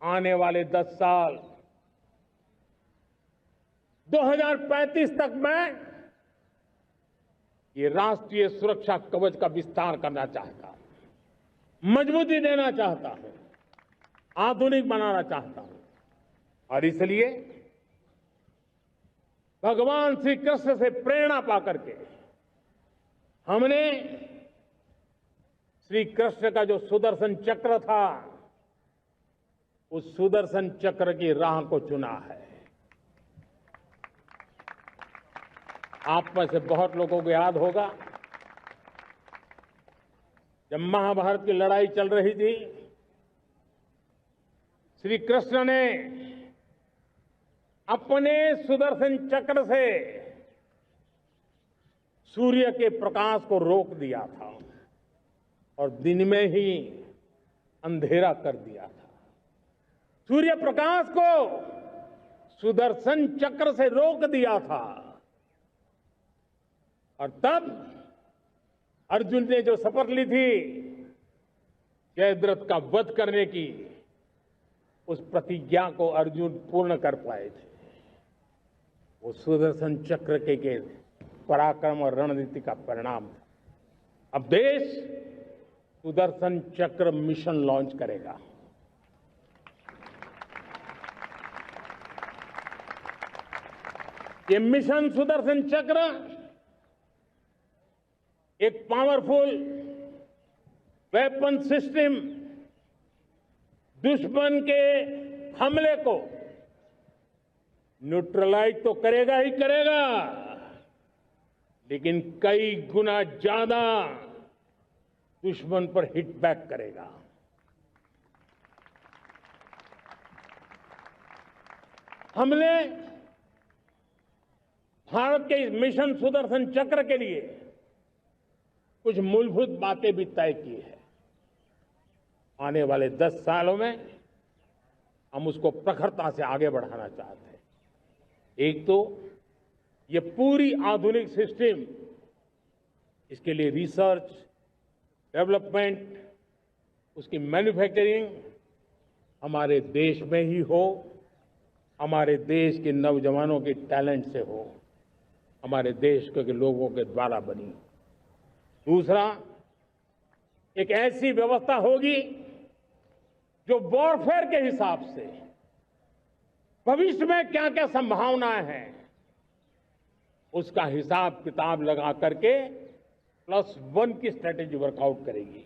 आने वाले 10 साल 2035 तक मैं ये राष्ट्रीय सुरक्षा कवच का विस्तार करना चाहता हूं, मजबूती देना चाहता हूं, आधुनिक बनाना चाहता हूं। और इसलिए भगवान श्री कृष्ण से प्रेरणा पाकर के हमने श्री कृष्ण का जो सुदर्शन चक्र था, उस सुदर्शन चक्र की राह को चुना है। आप में से बहुत लोगों को याद होगा, जब महाभारत की लड़ाई चल रही थी, श्री कृष्ण ने अपने सुदर्शन चक्र से सूर्य के प्रकाश को रोक दिया था और दिन में ही अंधेरा कर दिया था। सूर्य प्रकाश को सुदर्शन चक्र से रोक दिया था। और तब अर्जुन ने जो शपथ ली थी जयद्रथ का वध करने की, उस प्रतिज्ञा को अर्जुन पूर्ण कर पाए थे। वो सुदर्शन चक्र के पराक्रम और रणनीति का परिणाम था। अब देश सुदर्शन चक्र मिशन लॉन्च करेगा। ये मिशन सुदर्शन चक्र एक पावरफुल वेपन सिस्टम दुश्मन के हमले को न्यूट्रलाइज तो करेगा ही करेगा, लेकिन कई गुना ज्यादा दुश्मन पर हिट बैक करेगा। हमने भारत के इस मिशन सुदर्शन चक्र के लिए कुछ मूलभूत बातें भी तय की है। आने वाले 10 सालों में हम उसको प्रखरता से आगे बढ़ाना चाहते हैं। एक तो ये पूरी आधुनिक सिस्टम, इसके लिए रिसर्च, डेवलपमेंट, उसकी मैन्युफैक्चरिंग हमारे देश में ही हो, हमारे देश के नौजवानों के टैलेंट से हो, हमारे देश के लोगों के द्वारा बनी। दूसरा, एक ऐसी व्यवस्था होगी जो वॉरफेयर के हिसाब से भविष्य में क्या क्या संभावनाएं हैं उसका हिसाब किताब लगा करके +1 की स्ट्रेटेजी वर्कआउट करेगी।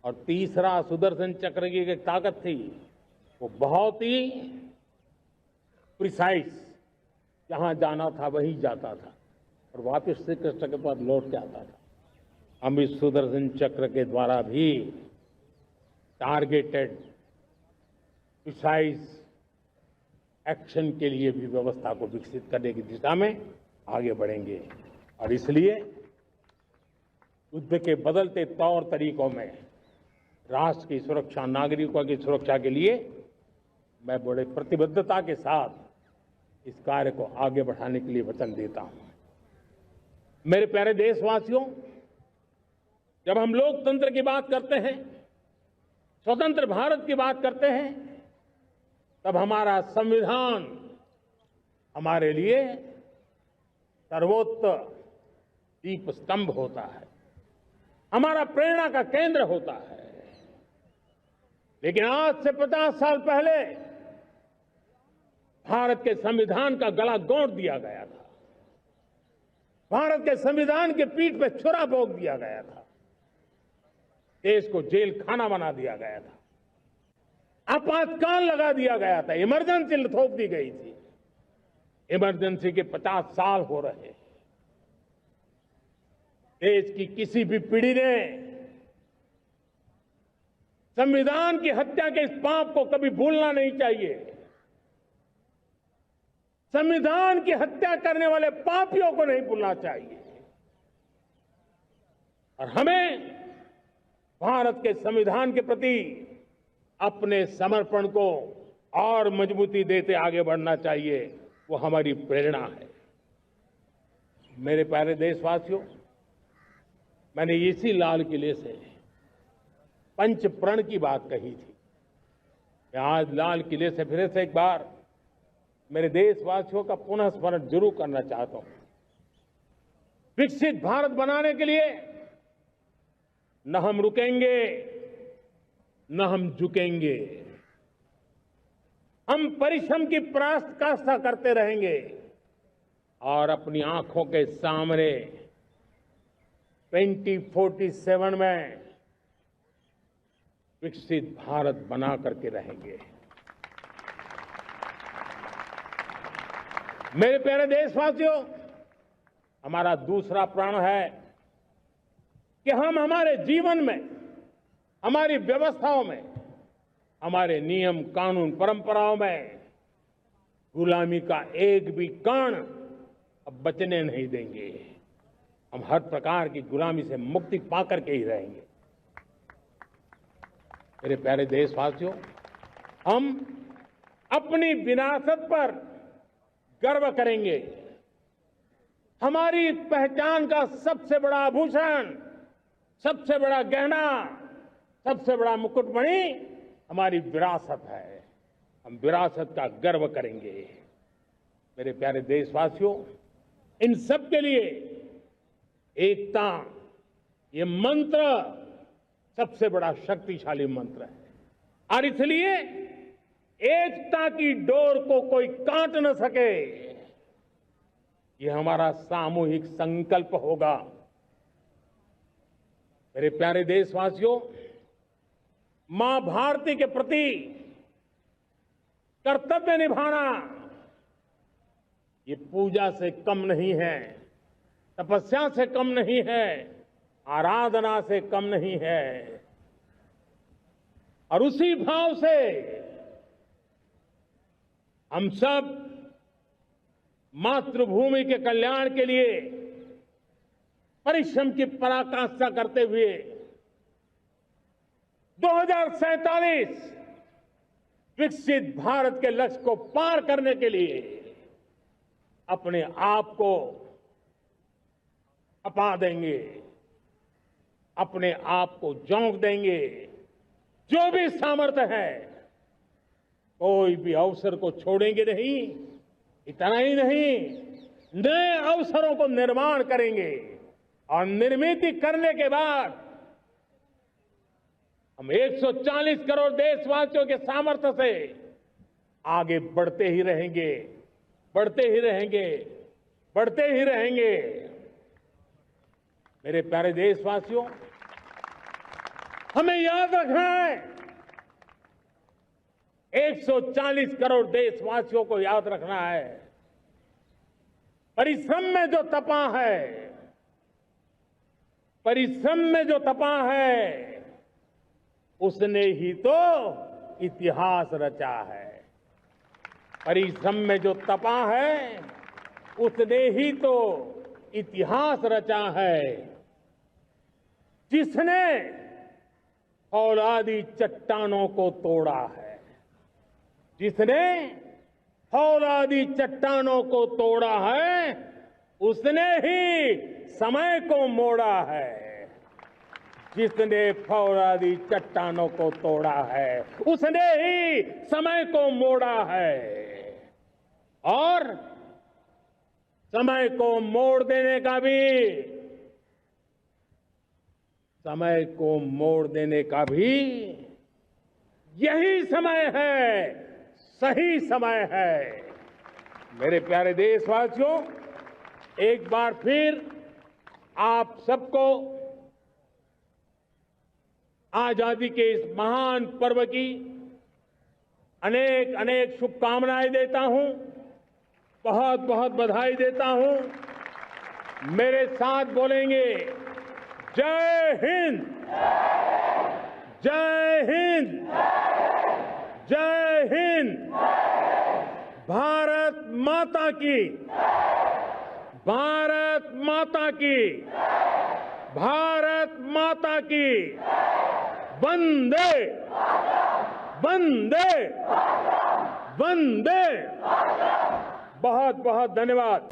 और तीसरा, सुदर्शन चक्र की एक ताकत थी, वो बहुत ही प्रिसाइज, जहां जाना था वहीं जाता था और वापस श्री कृष्ण के पास लौट के आता था। हम इस सुदर्शन चक्र के द्वारा भी टारगेटेड प्रिसाइज एक्शन के लिए भी व्यवस्था को विकसित करने की दिशा में आगे बढ़ेंगे। और इसलिए युद्ध के बदलते तौर तरीकों में राष्ट्र की सुरक्षा, नागरिकों की सुरक्षा के लिए मैं बड़े प्रतिबद्धता के साथ इस कार्य को आगे बढ़ाने के लिए वचन देता हूं। मेरे प्यारे देशवासियों, जब हम लोकतंत्र की बात करते हैं, स्वतंत्र भारत की बात करते हैं, तब हमारा संविधान हमारे लिए सर्वोच्च दीप स्तंभ होता है, हमारा प्रेरणा का केंद्र होता है। लेकिन आज से 50 साल पहले भारत के संविधान का गला घोंट दिया गया था, भारत के संविधान के पीठ पे छुरा भोंक दिया गया था, देश को जेल खाना बना दिया गया था, आपातकाल लगा दिया गया था, इमरजेंसी थोप दी गई थी। इमरजेंसी के 50 साल हो रहे हैं। देश की किसी भी पीढ़ी ने संविधान की हत्या के इस पाप को कभी भूलना नहीं चाहिए। संविधान की हत्या करने वाले पापियों को नहीं भूलना चाहिए। और हमें भारत के संविधान के प्रति अपने समर्पण को और मजबूती देते आगे बढ़ना चाहिए। वो हमारी प्रेरणा है। मेरे प्यारे देशवासियों, मैंने इसी लाल किले से पंच प्रण की बात कही थी। मैं आज लाल किले से फिर से एक बार मेरे देशवासियों का पुनः स्मरण जरूर करना चाहता हूं। विकसित भारत बनाने के लिए न हम रुकेंगे, न हम झुकेंगे। हम परिश्रम की पराकाष्ठा करते रहेंगे और अपनी आंखों के सामने 2047 में विकसित भारत बना करके रहेंगे। मेरे प्यारे देशवासियों, हमारा दूसरा प्रण है कि हम हमारे जीवन में, हमारी व्यवस्थाओं में, हमारे नियम कानून परंपराओं में गुलामी का एक भी कण अब बचने नहीं देंगे। हम हर प्रकार की गुलामी से मुक्ति पाकर के ही रहेंगे। मेरे प्यारे देशवासियों, हम अपनी विरासत पर गर्व करेंगे। हमारी पहचान का सबसे बड़ा आभूषण, सबसे बड़ा गहना, सबसे बड़ा मुकुटमणि हमारी विरासत है। हम विरासत का गर्व करेंगे। मेरे प्यारे देशवासियों, इन सब के लिए एकता, ये मंत्र सबसे बड़ा शक्तिशाली मंत्र है और इसलिए एकता की डोर को कोई काट न सके, ये हमारा सामूहिक संकल्प होगा। मेरे प्यारे देशवासियों, मां भारती के प्रति कर्तव्य निभाना ये पूजा से कम नहीं है, तपस्या से कम नहीं है, आराधना से कम नहीं है। और उसी भाव से हम सब मातृभूमि के कल्याण के लिए परिश्रम की पराकाष्ठा करते हुए 2047 विकसित भारत के लक्ष्य को पार करने के लिए अपने आप को खपा देंगे, अपने आप को झोंक देंगे। जो भी सामर्थ्य है, कोई भी अवसर को छोड़ेंगे नहीं। इतना ही नहीं, नए अवसरों को निर्माण करेंगे और निर्मित करने के बाद हम 140 करोड़ देशवासियों के सामर्थ्य से आगे बढ़ते ही रहेंगे, बढ़ते ही रहेंगे, बढ़ते ही रहेंगे। मेरे प्यारे देशवासियों, हमें याद रखना है, 140 करोड़ देशवासियों को याद रखना है, परिश्रम में जो तपा है, परिश्रम में जो तपा है, उसने ही तो इतिहास रचा है। परिश्रम में जो तपा है, उसने ही तो इतिहास रचा है। जिसने फौलादी चट्टानों को तोड़ा है, जिसने फौलादी चट्टानों को तोड़ा है, उसने ही समय को मोड़ा है। जिसने फौलादी चट्टानों को तोड़ा है, उसने ही समय को मोड़ा है। और समय को मोड़ देने का भी, समय को मोड़ देने का भी यही समय है, सही समय है। मेरे प्यारे देशवासियों, एक बार फिर आप सबको आजादी के इस महान पर्व की अनेक अनेक शुभकामनाएं देता हूं, बहुत बहुत बधाई देता हूं। मेरे साथ बोलेंगे, जय हिंद, जय हिंद, जय हिंद। भारत माता की, भारत माता की, भारत माता की। वंदे, वंदे, वंदे। बहुत बहुत धन्यवाद।